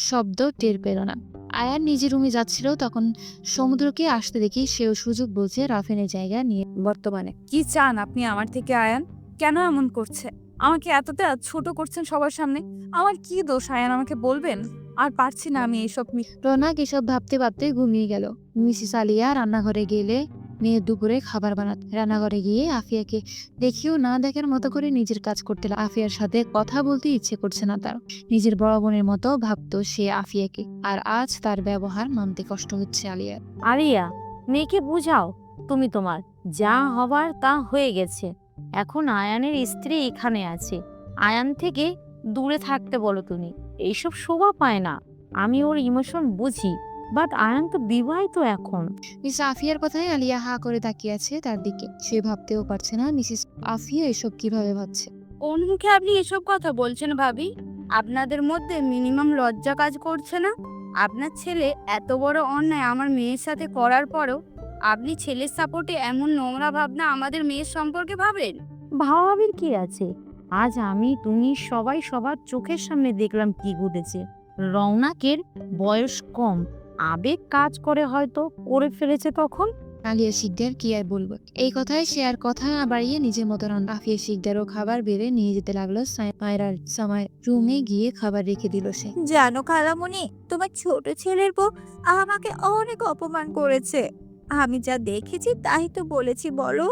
শব্দ টের পেল না। আয়ান নিজের রুমে যাচ্ছিল, তখন সমুদ্রকে আসতে দেখি সেও সুযোগ বলছে রাফিনের জায়গা নিয়ে বর্তমানে। কি চান আপনি আমার থেকে আয়ান? কেন এমন করছে? আমাকে এতটা ছোট করছেন সবার সামনে। আমার কি দোষ আয়ান, আমাকে বলবেন? আর পারছি না আমি এইসব রৌনক এসব ভাবতে ভাবতে ঘুমিয়ে গেল। মিসেস আলিয়া রান্নাঘরে গেলে মেয়ের দুপুরে খাবার বানাতে। রান্নাঘরে গিয়ে আফিয়াকে দেখিও না দেখার মতো করে নিজের কাজ করতে আফিয়ার সাথে কথা বলতে ইচ্ছে করছে না তার। নিজের বড় বোনের মতো ভাবতো সে আফিয়াকে, আর আজ তার ব্যবহার মানতে কষ্ট হচ্ছে আলিয়ার। আরিয়া, মেয়েকে বুঝাও, তুমি তোমার যা হবার তা হয়ে গেছে। এখন আয়ানের স্ত্রী এখানে আছে, আয়ান থেকে দূরে থাকতে বলো তুমি। এইসব শোভা পায় না। আমি ওর ইমোশন বুঝি, বাট আয়ান তো বিবাহিত এখন। মিস আফিয়ার কথায় আলিয়া হা করে তাকিয়ে আছে তার দিকে। সে ভাবতেও পারছে না মিসেস আফিয়া এসব কিভাবে ভাবছে। কোন মুখে আপনি এসব কথা বলছেন ভাবি? আপনাদের মধ্যে মিনিমাম লজ্জা কাজ করছে না? আপনার ছেলে এত বড় অন্যায় আমার মেয়ের সাথে করার পরও আপনি ছেলের সাপোর্টে এমন নোংরা ভাবনা আমাদের মেয়ের সম্পর্কে ভাবেন? ভাবাবির কি আছে? আজ আমি তুমি সবাই সবার চোখের সামনে দেখলাম কি ঘটেছে। রওনাকের বয়স কম, আবেগ কাজ করে, হয়তো করে ফেলেছে তখন। আলিয়া শিকদার কি আর বলবো, এই কথায় সে আর কথা না বাড়িয়ে নিজের মতো রান্না। আফিয়া শিকদারও খাবার বেড়ে নিয়ে যেতে লাগলো। মায়ের সময় রুমে গিয়ে খাবার রেখে দিল সে। জানো খালামণি, তোমার ছোট ছেলের বউ আমাকে অনেক অপমান করেছে। আমি যা দেখেছি তাই তো বলেছি, বলো।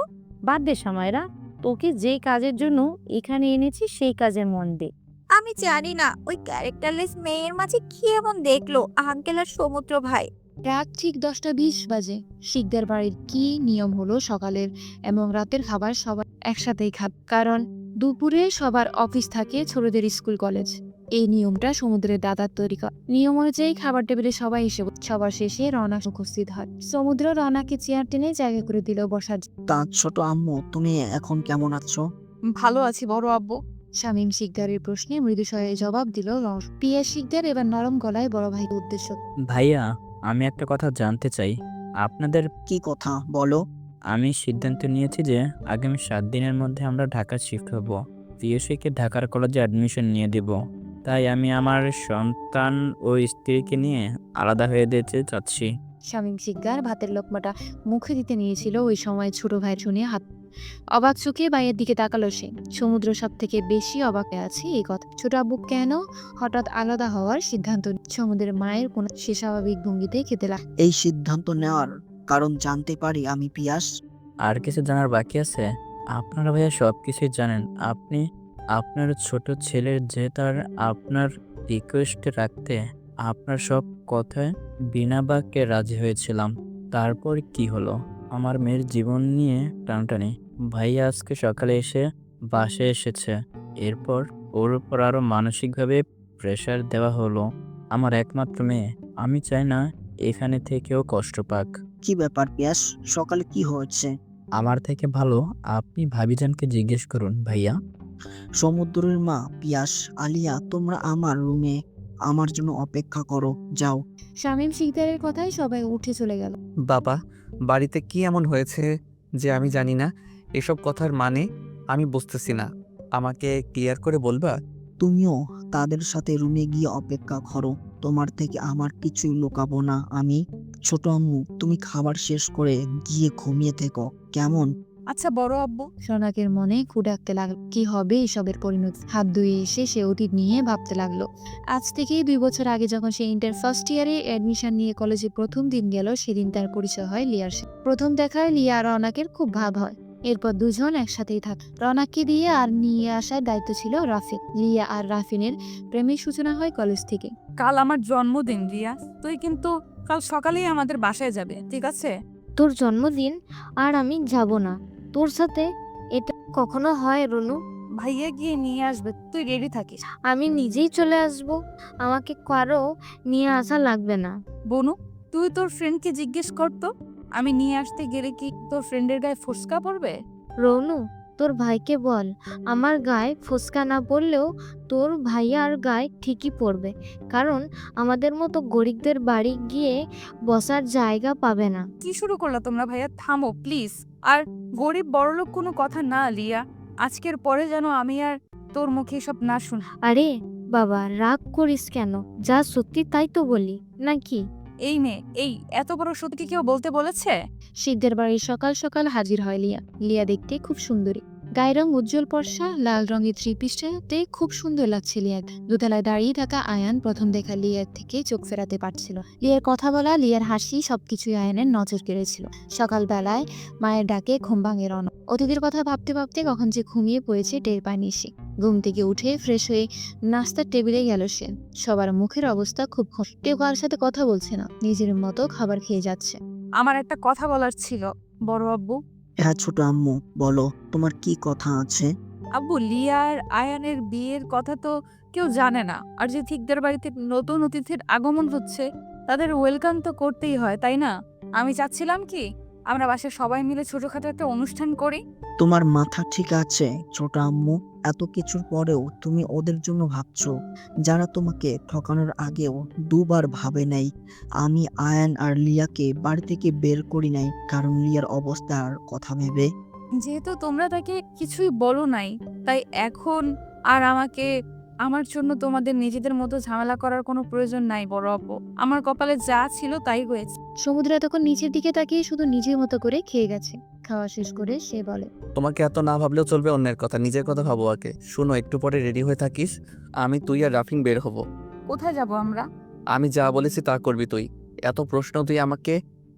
বাদ দে সময়রা, তোকে যে কাজের জন্য এখানে এনেছি সেই কাজে মন দে। আমি জানি না ওই ক্যারেক্টারলেস মেয়ের মাঝে কি এমন দেখলো আঙ্কেল আর সমুদ্র ভাই। রাত ঠিক 10:20 বাজে। শিকদার বাড়ির কি নিয়ম হলো সকালের এবং রাতের খাবার সবার একসাথেই খাবে, কারণ দুপুরে সবার অফিস থাকে, ছোটদের স্কুল কলেজ। এই নিয়মটা সমুদ্রের দাদার তৈরি করা। নিয়ম অনুযায়ী খাবার টেবিলে সবাই এসে সবার শেষে রওনা উপস্থিত হয়। সমুদ্র রওনাকে চেয়ার টেনে জায়গা করে দিল বসার। তা ছোট আম্মু, তুমি এখন কেমন আছো? ভালো আছি বড় আব্বু। শামীম শিকদারের প্রশ্নে মৃদু স্বরে জবাব দিল পিয়া শিকদার। এবার নরম গলায় বড় ভাইকে উদ্দেশ্য। ভাইয়া, আমি একটা কথা জানতে চাই আপনাদের। কি কথা বলো? আমি সিদ্ধান্ত নিয়েছি যে আগামী 7 দিনের মধ্যে আমরা ঢাকা শিফট হব। পিএসসিকে ঢাকার কলেজে অ্যাডমিশন নিয়ে দেব। তাই আমি আমার সন্তান ও স্ত্রীকে নিয়ে আলাদা হয়ে যেতে চাচ্ছি। শামীম শিকদার ভাতের লোকমাটা মুখে দিতে নিয়েছিল, ওই সময় ছোট ভাই শুনে হাত অবাক চোখে ভাইয়ের দিকে তাকালো সে। সমুদ্র সব থেকে বেশি অবাক আছে এই কথা। ছোট আব্বু কেন হঠাৎ আলাদা হওয়ার সিদ্ধান্ত? সমুদ্রের মায়ের কোন সে স্বাভাবিক ভঙ্গিতে খেতে লাগ। এই সিদ্ধান্ত নেওয়ার কারণ জানতে পারি আমি পিয়াস? আর কিছু জানার বাকি আছে? আপনারা ভাইয়া সব কিছুই জানেন। আপনি আপনার ছোট ছেলের যে তার আপনার রিকোয়েস্টে রাখতে আপনার সব কথায় বিনা বাক্যে রাজি হয়েছিলাম। তারপর কি হলো? আমার মেয়ের জীবন নিয়ে টানাটানি। ভাইয়া আজকে সকালে এসে বাসায় এসেছে। এরপর ওর উপর আরো মানসিকভাবে প্রেশার দেওয়া হলো। আমার একমাত্র মেয়ে, আমি চাই না এখানে থেকেও কষ্ট পাক। কি ব্যাপার পিয়াস, সকালে কি হয়েছে? আমার থেকে ভালো আপনি ভাবিজানকে জিজ্ঞেস করুন ভাইয়া। সমুদ্রের মা, পিয়াস, আলিয়া, তোমরা আমার রুমে আমার জন্য অপেক্ষা করো, যাও। শামীম শিকদারের কথায় সবাই উঠে চলে গেল। বাবা, বাড়িতে কি এমন হয়েছে যে আমি জানি না? এসব কথার মানে আমি বুঝতেছি না। আমাকে ক্লিয়ার করে বলবা? তুমিও তাদের সাথে রুমে গিয়ে অপেক্ষা করো, তোমার থেকে আমার কিছুই লুকাবো না আমি। ছোট আম্মু, তুমি খাবার শেষ করে গিয়ে ঘুমিয়ে থেকো, কেমন? আচ্ছা বড় আব্বু। সোনাকের মনে খুঁড়াকতে লাগলো কি হবে এসবের পরিণতি। হাত ধুয়ে এসে সে অতীত নিয়ে ভাবতে লাগলো। আজ থেকে 2 বছর আগে যখন সে ইন্টার ফার্স্ট ইয়ারে অ্যাডমিশন নিয়ে কলেজে প্রথম দিন গেল, সেদিন তার পরিচয় হয় লিয়ার সাথে। প্রথম দেখায় লিয়া আর রওনাকের খুব ভাব হয়। এরপর দুজন একসাথেই থাকে। রওনাককে দিয়ে আর নিয়ে আসার দায়িত্ব ছিল রাফিন। লিয়া আর রাফিনের প্রেমের সূচনা হয় কলেজ থেকে। কাল আমার জন্মদিন রিয়া, তুই কিন্তু কাল সকালেই আমাদের বাসায় যাবে, ঠিক আছে? তোর জন্মদিন আর আমি যাব না। তোর সাথে এটা কখনো হয় রনু? ভাইয়া গিয়ে নিয়ে আসবে, তুই রেডি থাকিস। আমি নিজেই চলে আসব, আমাকে কারো নিয়ে আসা লাগবে না। বনু, তুই তোর ফ্রেন্ডকে জিজ্ঞেস কর তো, আমি নিয়ে আসতে গেলে কি তোর ফ্রেন্ডের গায়ে ফোসকা পড়বে? রনু, তোর ভাইকে বল আমার গায়ে ফোসকা না পড়লেও তোর ভাইয়ার গায়ে ঠিকই পড়বে, কারণ আমাদের মতো গরিবদের বাড়ি গিয়ে বসার জায়গা পাবে না। কি শুরু করলা তোমরা? ভাইয়া থামো প্লিজ। আর গরিব বড়লোক কোনো কথা না লিয়া, আজকের পরে যেন আমি আর তোর মুখে এসব না শুনি। আরে বাবা, রাগ করিস কেন? যা সত্যি তাই তো বলি, নাকি? এই মেয়ে, এই এত বড় সত্যি কেউ বলতে বলেছে? শিখদের বাড়ি সকাল সকাল হাজির হয় লিয়া। লিয়া দেখতে খুব সুন্দরী, গায়ের রং উজ্জ্বল ফর্সা, লাল রঙের থ্রি পিসটাতে খুব সুন্দর লাগছে লিয়ার। দোতলায় দাঁড়িয়ে থাকা আয়ান প্রথম দেখা লিয়ার থেকে চোখ ফেরাতে পারছিল। লিয়ার কথা বলা, লিয়ার হাসি সবকিছুই আয়ানের নজর কেড়েছিল। সকালবেলায় মায়ের ডাকে ঘুম ভাঙে রণ। অতিথির কথা ভাবতে ভাবতে কখন যে ঘুমিয়ে পড়েছে টের পায়নি সে। ঘুম থেকে উঠে ফ্রেশ হয়ে নাস্তার টেবিলে গেল সে। সবার মুখের অবস্থা খুব খারাপ, কেউ কারোর সাথে কথা বলছে না, নিজের মতো খাবার খেয়ে যাচ্ছে। আমার একটা কথা বলার ছিল বড় আব্বু। হ্যাঁ ছোট আম্মু, বলো তোমার কি কথা আছে? আব্বু, লিয়ার আয়ানের বিয়ের কথা তো কেউ জানে না, আর যে ঠিকদার বাড়িতে নতুন অতিথির আগমন হচ্ছে তাদের ওয়েলকাম তো করতেই হয়, তাই না? আমি চাচ্ছিলাম কি আমরা বাসায় সবাই মিলে ছোটখাটো একটা অনুষ্ঠান করি। তোমার মাথা ঠিক আছে ছোট আম্মু? এত কিছুর পরেও তুমি ওদের জন্য ভাবছো, যারা তোমাকে ঠকানোর আগেও দুবার ভাবে নাই। আমি আয়ান আর লিয়াকে বাড়ি থেকে বের করি নাই কারণ লিয়ার অবস্থার কথা ভেবে। যেহেতু তোমরা তাকে কিছুই বলো নাই, তাই এখন আর আমাকে আমার জন্য তোমাদের নিজেদের মতো ঝামেলা করার কোনো প্রয়োজন নাই বড় আব্বু। আমার কপালে যা ছিল তাই হয়েছে। সমুদ্র তখন নিচের দিকে তাকিয়ে শুধু নিজের মতো করে খেয়ে গেছে। খাওয়া শেষ করে সে বলে, তোমাকে এত না ভাবলেও চলবে অন্যের কথা, নিজের কথা ভাবো আগে। শোনো, একটু পরে রেডি হয়ে থাকিস, আমি তুই আর রাফিং বের হব। কোথায় যাব আমরা? আমি যা বলেছি তা করবি তুই। এত প্রশ্ন তুই আমাকে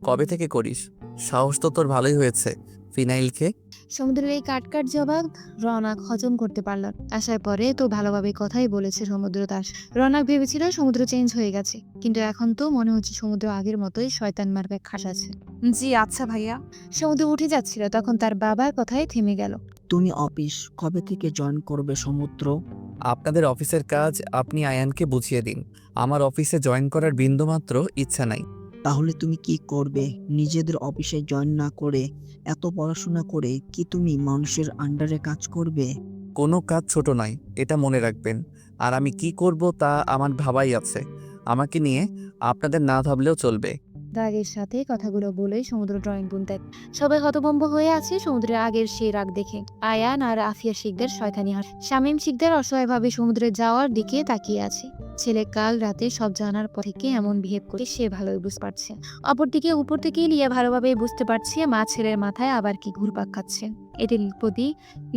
কবে থেকে করিস? সাহস তো তোর ভালোই হয়েছে। ফিনাইলকে সমুদ্রের এই কাটকাট জবাব রনাক হজম করতে পারল না। আসার পরে তো ভালোভাবে কথাই বলেছে সমুদ্র তার। রনাক ভেবেছিল সমুদ্র চেঞ্জ হয়ে গেছে, কিন্তু এখন তো মনে হচ্ছে সমুদ্র আগের মতোই শয়তান মার্কা খাস আছে। জি আচ্ছা ভাইয়া। সমুদ্র উঠে যাচ্ছিল, তখন তার বাবার কথায় থেমে গেল। তুমি অফিস কবে থেকে জয়েন করবে সমুদ্র? আপনাদের অফিসের কাজ আপনি আয়ানকে বুঝিয়ে দিন। আমার অফিসে জয়েন করার বিন্দুমাত্র ইচ্ছা নাই। তাহলে তুমি কি করবে? নিজেদের অফিসে জয়েন না করে এত পড়াশোনা করে কি তুমি মানুষের আন্ডারে কাজ করবে? কোনো কাজ ছোট নয়, এটা মনে রাখবেন। আর আমি কি করব তা আমার ভাবাই আছে। আমাকে নিয়ে আপনাদের না ভাবলেও চলবে। রাগের সাথে কথাগুলো বলেই সমুদ্র ড্রয়িং রুম ত্যাগ। সবাই হতভম্ব হয়ে আছে সমুদ্রের আগের সেই রাগ দেখে। আয়ান আর আফিয়া শিকদার শয়তানি হাস, শামীম শিকদার অসহায়ভাবে সমুদ্রে যাওয়ার দিকে তাকিয়ে আছে। ছেলে কাল রাতে সব জানার পর থেকে এমন বিহেভ করে সে ভালোই বুঝতে পারছে। অপরদিকে উপর থেকে লিয়া ভালোভাবে বুঝতে পারছে মা ছেলের মাথায় আবার কি ঘুরপাক খাচ্ছে। এটির প্রতি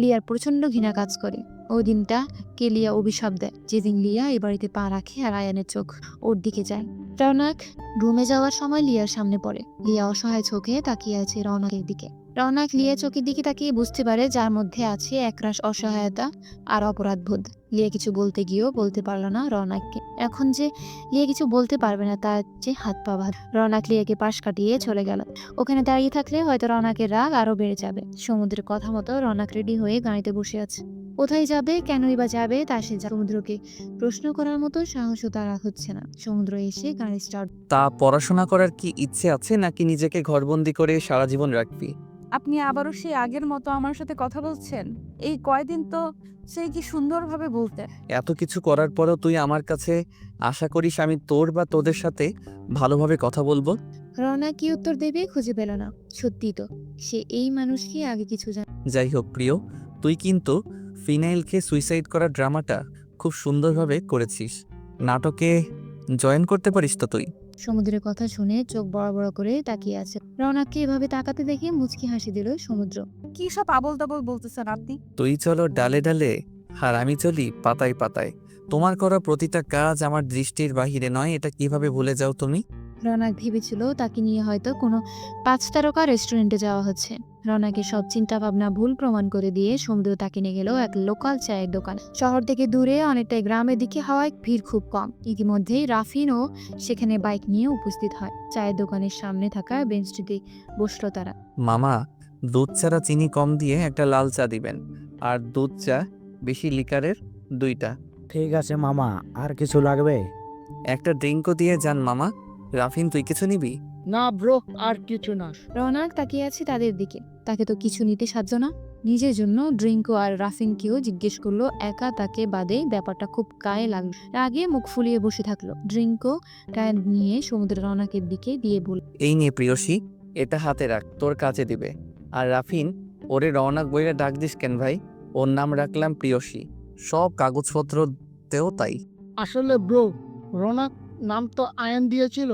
লিয়ার প্রচন্ড ঘৃণা কাজ করে। ওই দিনটা কে লিয়া অভিশাপ দেয়, যেদিন লিয়া এ বাড়িতে পা রাখে আর আয়ানের চোখ ওর দিকে যায়। রৌনক রুমে যাওয়ার সময় লিয়ার সামনে পড়ে। লিয়া অসহায় চোখে তাকিয়ে আছে রৌনকের দিকে। রৌনক লিয়া চোখের দিকে তাকিয়ে বুঝতে পারে যার মধ্যে আছে একরাশ অসহায়তা আর অপরাধবোধ। লিয়া কিছু বলতে গিয়েও বলতে পারল না রৌনককে। এখন যে লিয়া কিছু বলতে পারবে না তার যে হাত পা বাঁধা। রৌনক লিয়াকে পাশ কাটিয়ে চলে গেল। ওখানে দাঁড়িয়ে থাকলে হয়তো রৌনকের রাগ আরো বেড়ে যাবে। সমুদ্রের কথা মতো রৌনক রেডি হয়ে গাড়িতে বসে আছে। কোথায় যাবে, কেনই বা যাবে তা সে সমুদ্রকে প্রশ্ন করার মতো সাহসও তার হচ্ছে না। সমুদ্র এসে গাড়ি স্টার্ট। তা পড়াশোনা করার কি ইচ্ছে আছে, নাকি নিজেকে ঘরবন্দি করে সারা জীবন রাখবি? আপনি আবারও সেই আগের মতো আমার সাথে কথা বলছেন? এই কয়দিন তো সেই কি সুন্দরভাবে বলতেন। এত কিছু করার পরেও তুই আমার কাছে আশা করিস আমি তোর বা তোদের সাথে ভালোভাবে কথা বলবো? রওনা কি উত্তর দেবে খুঁজে পেল না। সত্যি তো সে এই মানুষকে আগে কিছু জানে। যাই হোক প্রিয়, তুই কিন্তু ফিনাইলকে সুইসাইড করার ড্রামাটা খুব সুন্দরভাবে করেছিস। নাটকে জয়েন করতে পারিস তো তুই? সমুদ্রের কথা শুনে চোখ বড় বড় করে তাকিয়ে আছে। রওনাককে এভাবে তাকাতে দেখে মুচকি হাসি দিল সমুদ্র। কি সব আবল তাবল বলতেছেন আপনি? তুই চলো ডালে ডালে, আর আমি চলি পাতায় পাতায়। তোমার করা প্রতিটা কাজ আমার দৃষ্টির বাহিরে নয়, এটা কিভাবে ভুলে যাও তুমি? রৌনক ভেবেছিল তাকে নিয়ে হয়তো কোনো 5 তারকা রেস্টুরেন্টে যাওয়া হচ্ছে। রৌনকের সব চিন্তা ভাবনা ভুল প্রমাণ করে দিয়ে সমুদ্র তাকে নিয়ে গেল এক লোকাল চায়ের দোকান। শহর থেকে দূরে অনেকটাই গ্রামের দিকে হওয়ায় ভিড় খুব কম। ইতিমধ্যেই রাফিনও সেখানে বাইক নিয়ে উপস্থিত হয়। চায়ের দোকানের সামনে থাকা বেঞ্চটিতে বসলো তারা। মামা, দুধ ছাড়া চিনি কম দিয়ে একটা লাল চা দিবেন, আর দুধ চা বেশি লিকারের 2টা। ঠিক আছে মামা, আর কিছু লাগবে? একটা ড্রিঙ্কও দিয়ে যান মামা। রাফিন, তুই কিছু নিবি? না ব্রো, আর কিছু না। রৌনক তাকিয়ে আছে তাদের দিকে। তাকে তো কিছু নিতে সাধ্য না। নিজের জন্য ড্রিঙ্কও আর রাফিনকেও জিজ্ঞেস করলো। একা তাকে বাদে ব্যাপারটা খুব গায়ে লাগলো। রাগে মুখ ফুলিয়ে বসে থাকলো। ড্রিঙ্কও গায়ে নিয়ে সমুদ্র রৌনকের দিকে দিয়ে বলল, এই নিয়ে প্রিয়সী, এটা হাতে রাখ, তোর কাছে দিবে। আর রাফিন, ওরে রওনাক বইরে ডাক দিস কেন ভাই? ওর নাম রাখলাম প্রিয়সী, সব কাগজপত্রতেও তাই। আসলে ব্রো, রৌনক নাম তো আয়ান দিয়েছিল,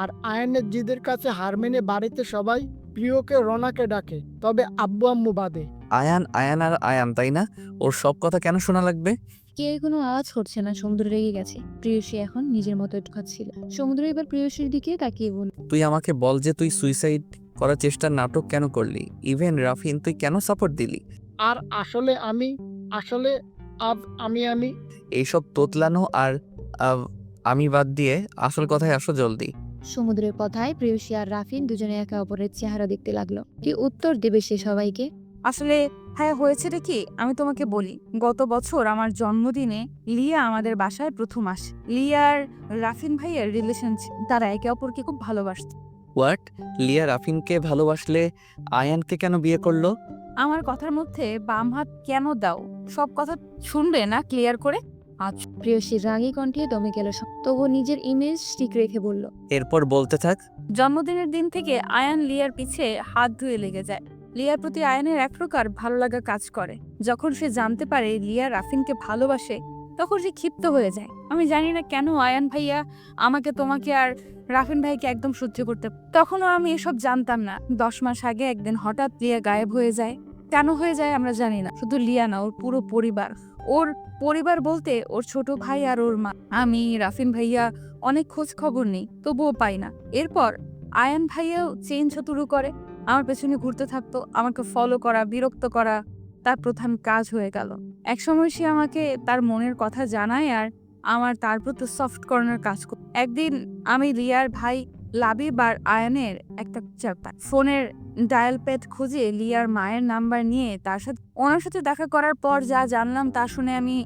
আর আয়ানের জিদের কাছে হার মেনে বাড়িতে সবাই প্রিয়কে রৌনকে ডাকে, তবে আব্বু আম্মু বাদে। আয়ান আয়ান আর আয়ান, তাই না? ওর সব কথা কেন শোনা লাগবে? কে কোনো আওয়াজ করছে না। সমুদ্র রেগে গেছে। প্রিয়সী এখন নিজের মতো ঢুকাচ্ছিল। সমুদ্র এবার প্রিয়সীর দিকে তাকিয়ে বলল, তুই আমাকে বল যে তুই সুইসাইড করার চেষ্টার নাটক কেন করলি? ইভেন রাফিন, তুই কেন সাপোর্ট দিলি? আর আসলে আমি এইসব তোতলানো আর আমি বাদ দিয়ে আসল কথায় আসো জলদি। সমুদ্রের কথায় প্রেয়সী আর রাফিন দুজনে একে অপরের চেহারা দেখতে লাগলো। কি উত্তর দেবে সে সবাইকে? আসলে হ্যাঁ, হয়েছেটা কি আমি তোমাকে বলি। গত বছর আমার জন্মদিনে লিয়া আমাদের বাসায় প্রথম আসে। লিয়ার রাফিন ভাইয়ের রিলেশন, তারা একে অপরকে খুব ভালোবাসত। হোয়াট? লিয়া রাফিনকে ভালোবাসলে আয়ানকে কেন বিয়ে করলো? আমার কথার মধ্যে বাম হাত কেন দাও? সব কথা শুনবে না ক্লিয়ার করে? আচ্ছা, প্রেয়সীর রাগী কণ্ঠে দমে গেল সব। তবু নিজের ইমেজ ঠিক রেখে বলল, এরপর বলতে থাক। জন্মদিনের দিন থেকে আয়ান লিয়ার পিছে হাত ধুয়ে লেগে যায়। লিয়ার প্রতি আয়ানের এক প্রকার ভালো লাগা কাজ করে। যখন সে জানতে পারে লিয়া রাফিনকে ভালোবাসে, তখন সে ক্ষিপ্ত হয়ে যায়। আমি জানি না কেন আয়ান ভাইয়া আমাকে, তোমাকে আর রাফিন ভাইকে একদম সহ্য করতে। তখনও আমি এসব জানতাম না। 10 মাস আগে একদিন হঠাৎ লিয়া গায়েব হয়ে যায়। কেন হয়ে যায় আমরা জানি না। শুধু লিয়া না, ওর পুরো পরিবার। ওর পরিবার বলতে ওর ছোট ভাই আর ওর মা। আমি, রাফিন ভাইয়া অনেক খোঁজ খবর নেই, তবুও পাই না। এরপর আয়ান ভাইয়াও চেঞ্জ শুরু করে। আমার পেছনে ঘুরতে থাকতো, আমাকে ফলো করা, বিরক্ত করা তার প্রধান কাজ হয়ে গেল। একসময় সে আমাকে তার মনের কথা জানায় আর আমার তার প্রতি সফট কর্নার কাজ করে। একদিন আমি লিয়ার ভাই লাবিব আর আয়ানের একটা ফোনের ডায়াল প্যাড খুঁজে লিয়ার মায়ের নাম্বার নিয়ে ওনার সাথে দেখা করার পর যা জানলাম তা শুনে আমি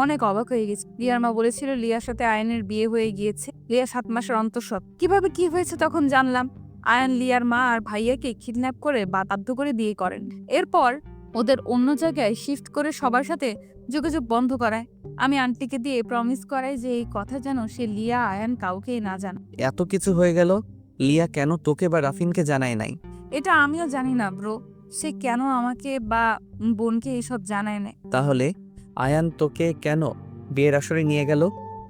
অনেক অবাক হয়ে গেছি। লিয়ার মা বলেছিল লিয়ার সাথে আয়ানের বিয়ে হয়ে গিয়েছে। লিয়া 7 মাসের অন্তঃসত্ত্বা। কিভাবে কি হয়েছে তখন জানলাম। আয়ান লিয়ার মা আর ভাইয়াকে কিডন্যাপ করে বাধ্য করে বিয়ে করেন। এরপর ওদের অন্য জায়গায় শিফট করে সবার সাথে যোগাযোগ বন্ধ করায়। আমি আন্টিকে দিয়ে প্রমিস করাই যে এই কথা যেন সে লিয়া আয়ান কাউকেই না জানে। এত কিছু হয়ে গেল, লিয়া কেন তোকে বা রাফিনকে জানায় নাই? এটা আমিও জানি না ব্রো, সে কেন আমাকে বা বোনকে এইসব জানায় না। তাহলে আয়ান তোকে কেন বিয়ের আসরে নিয়ে গেল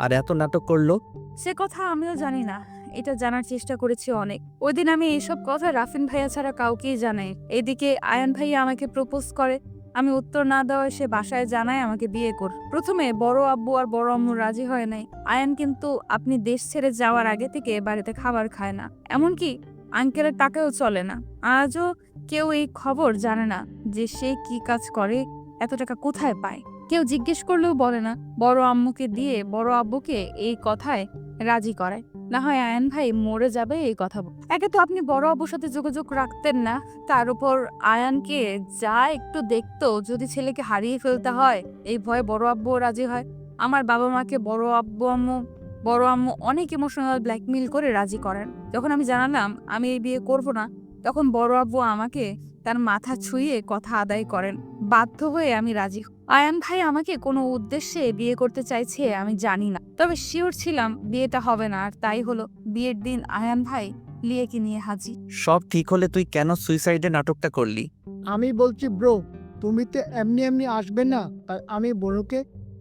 আর এত নাটক করলো? সে কথা আমিও জানি না। এটা জানার চেষ্টা করেছি অনেক। ওই দিন আমি এইসব কথা রাফিন ভাইয়া ছাড়া কাউকেই জানাই। এদিকে আয়ান ভাইয়া আমাকে প্রপোজ করে। আমি উত্তর না দেওয়ায় সে বাসায় জানায় আমাকে বিয়ে কর। প্রথমে বড় আব্বু আর বড় আম্মু রাজি হয় নাই। আয়ান কিন্তু আপনি দেশ ছেড়ে যাওয়ার আগে থেকে বাড়িতে খাবার খায় না, এমনকি আঙ্কেলের টাকাও চলে না। আজও কেউ এই খবর জানে না যে সে কি কাজ করে, এত টাকা কোথায় পায়। কেউ জিজ্ঞেস করলেও বলে না। বড় আম্মুকে দিয়ে বড় আব্বুকে এই কথায় রাজি করায়, না হয় আয়ান ভাই মরে যাবে এই কথা। একে তো আপনি বড় আব্বুর সাথে যোগাযোগ রাখতেন না, তার উপর আয়ানকে যা একটু দেখতো যদি ছেলেকে হারিয়ে ফেলতে হয় এই ভয়ে বড় আব্বুও রাজি হয়। আমার বাবা মাকে বড় আম্মু অনেক ইমোশনাল ব্ল্যাকমেইল করে রাজি করেন। যখন আমি জানালাম আমি এই বিয়ে করব না, তখন বড় আব্বু আমাকে তার মাথা ছুঁয়ে কথা আদায় করেন। বাধ্য হয়ে আমি রাজি। আয়ান ভাই আমাকে কোনো উদ্দেশ্যে বিয়ে করতে চাইছে আমি জানি না, তবে শিওর ছিলাম বিয়েটা হবে না। আর তাই হলো। বিয়ের দিন আয়ান ভাই লিয়াকে নিয়ে হাজির। সব ঠিক হলে তুই কেন সুইসাইডের নাটকটা করলি? আমি বলছি ব্রো, তুমি তো এমনি আসবে না, তাই আমি বনুকে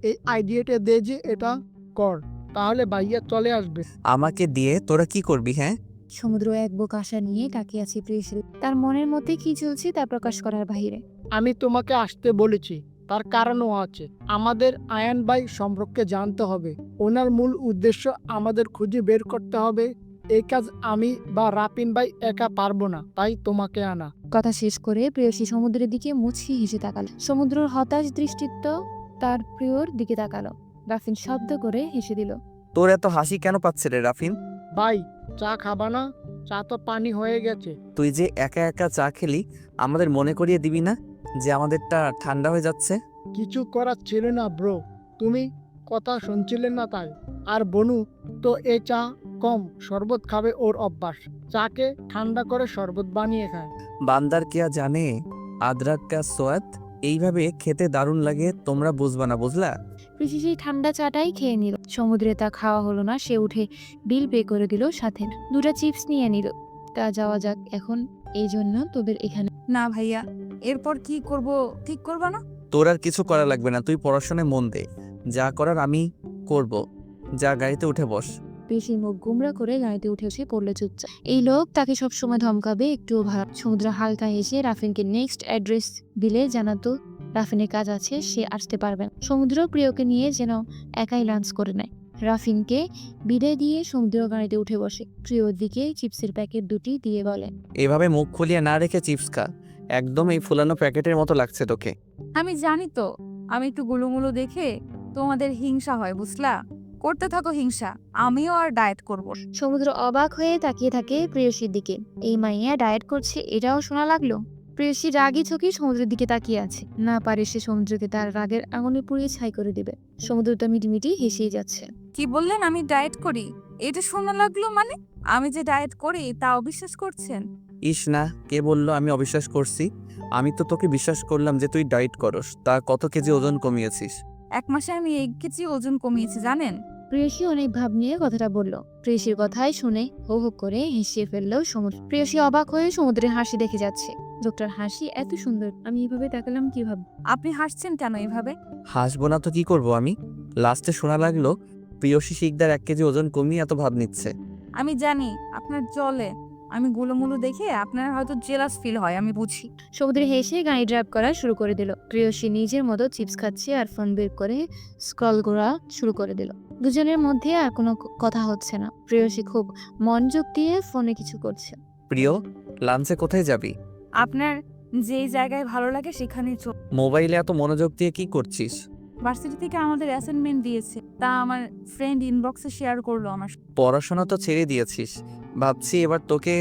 এই আইডিয়াটা দে যে এটা কর, তাহলে ভাইয়া চলে আসবে। আমাকে দিয়ে তোরা কি করবি? হ্যাঁ, সমুদ্র এক বুক আশা নিয়ে তাকিয়ে আছে প্রিয়সী। তার মনের মধ্যে কি চলছে তা প্রকাশ করার বাইরে। আমি তোমাকে আসতে বলেছি, তার কারণও আছে। আমাদের আয়ান ভাই সম্পর্কে জানতে হবে। ওনার মূল উদ্দেশ্য আমাদের খুঁজে বের করতে হবে। এই কাজ আমি বা রাপিন ভাই একা পারবো না, তাই তোমাকে আনা। কথা শেষ করে প্রেয়সী সমুদ্রের দিকে মুচকি হেসে তাকালো। সমুদ্রের হতাশ দৃষ্টিত্ব তার প্রিয়র দিকে তাকালো। রাফিন শব্দ করে হেসে দিল। তোর এত হাসি কেন পাচ্ছে রে রাফিন? ভাই চা খাবা না? চা তো পানি হয়ে গেছে। তুই যে একা একা চা খেলি, আমাদের মনে করিয়ে দিবি না যে আমাদেরটা ঠান্ডা হয়ে যাচ্ছে? কিছু করার ছিল না ব্রো, তুমি কথা শুনছিলে না তাই। আর বনু তো এ চা কম শরবত খাবে, ওর অভ্যাস। চাকে ঠান্ডা করে শরবত বানিয়ে খায়। বান্দার কেয়া জানে আদরাক কা সোয়াদ। এইভাবে খেতে দারুণ লাগে, তোমরা বুঝবা না, বুঝলা? প্রেয়সী সেই ঠান্ডা চাটাই খেয়ে নিল। সমুদ্রে তা খাওয়া হলো না। সে উঠে বিল পে করে দিল, সাথে 2টা চিপস নিয়ে নিল। তা যাওয়া যাক এখন, এই জন্য তোদের এখানে। না ভাইয়া, এরপর কি করব ঠিক করবা না? তোর আর কিছু করা লাগবে না, তুই পড়াশোনায় মন দে। যা করার আমি করব। যা, গাড়িতে উঠে বস। প্রেয়সী মুখ গুমরা করে গাড়িতে উঠে এসে পড়লে চুপচাপ। এই লোক তাকে সবসময় ধমকাবে, একটুও ভাব। সমুদ্র হালকা হেসে রাফিনকে নেক্সট অ্যাড্রেস দিলে জানাতো রাফিনের কাজ আছে, সে আসতে পারবে না। সমুদ্র প্রিয়কে নিয়ে যেন একাই লাঞ্চ করে নেয়। রাফিনকে বিদায় দিয়ে সমুদ্র গাড়িতে উঠে বসে। প্রিয়র দিকে চিপসের প্যাকেট 2টি দিয়ে বলে, এভাবে মুখ খুলিয়ে না রেখে চিপস খা। একদম এই ফুলানো প্যাকেটের মতো লাগছে তোকে। আমি জানি তো, আমি একটু গুলুমুলু দেখে তোমাদের হিংসা হয়, বুঝলা? করতে থাকো হিংসা, আমিও আর ডায়েট করব। সমুদ্র অবাক হয়ে তাকিয়ে থাকে প্রেয়সীর দিকে। এই মাইয়া ডায়েট করছে, এটাও শোনা লাগলো। প্রেয়সী রাগী চোখে সমুদ্রের দিকে তাকিয়ে আছে। না পারে সে সমুদ্রকে তার রাগের আগুনে পুড়িয়ে ছাই করে দিবে। সমুদ্র তো মিটিমিটি হেসেই যাচ্ছে। কি বললেন আমি ডায়েট করি? এটা শোনা লাগলো মানে? আমি যে ডায়েট করি তা অবিশ্বাস করছেন? ইস না, কে বললো আমি অবিশ্বাস করছি? আমি তো তোকে বিশ্বাস করলাম যে তুই ডায়েট করস। তা কত কেজি ওজন কমিয়েছিস? 1 মাসে আমি 1 কেজি ওজন কমিয়েছি, জানেন? প্রেয়সী অনেক ভাব নিয়ে কথাটা বলল। প্রেয়সীর কথাই শুনে হো হো করে হেসে ফেললো সমুদ্র। প্রেয়সী অবাক হয়ে সমুদ্রের হাসি দেখে যাচ্ছে। লোকটার হাসি এত সুন্দর, আমি এভাবে তাকালাম কিভাবে? আপনি হাসছেন কেন এভাবে? হাসবো না তো কি করব আমি? লাস্টে শোনা লাগলো প্রিয়সী শিকদার 1 কেজি ওজন কমিয়ে এত ভাব নিচ্ছে। আমি জানি আপনার জলে আমি গুলোমুলো দেখে আপনার হয়তো জেলাস ফিল হয়, আমি বুঝি। সমুদ্রে হেসে গাড়ি ড্রাইভ করা শুরু করে দিল। প্রেয়সী নিজের মতো চিপস খাচ্ছে আর ফোন বের করে স্ক্রল করা শুরু করে দিল। দুজনের মধ্যে আর কোনো কথা হচ্ছে না। প্রেয়সী খুব মনোযোগ দিয়ে ফোনে কিছু করছে। প্রিয়, লাঞ্চে কোথায় যাবি? আপনার যেই জায়গায় ভালো লাগে সেখানেই চল। মোবাইলে এত মনোযোগ দিয়ে কি করছিস? ভার্সিটি থেকে আমাদের অ্যাসাইনমেন্ট দিয়েছে, তা আমার ফ্রেন্ড ইনবক্সে শেয়ার করলো আমার সাথে। পড়াশোনা তো ছেড়ে দিয়েছিস, ভাবছি এবার তোকে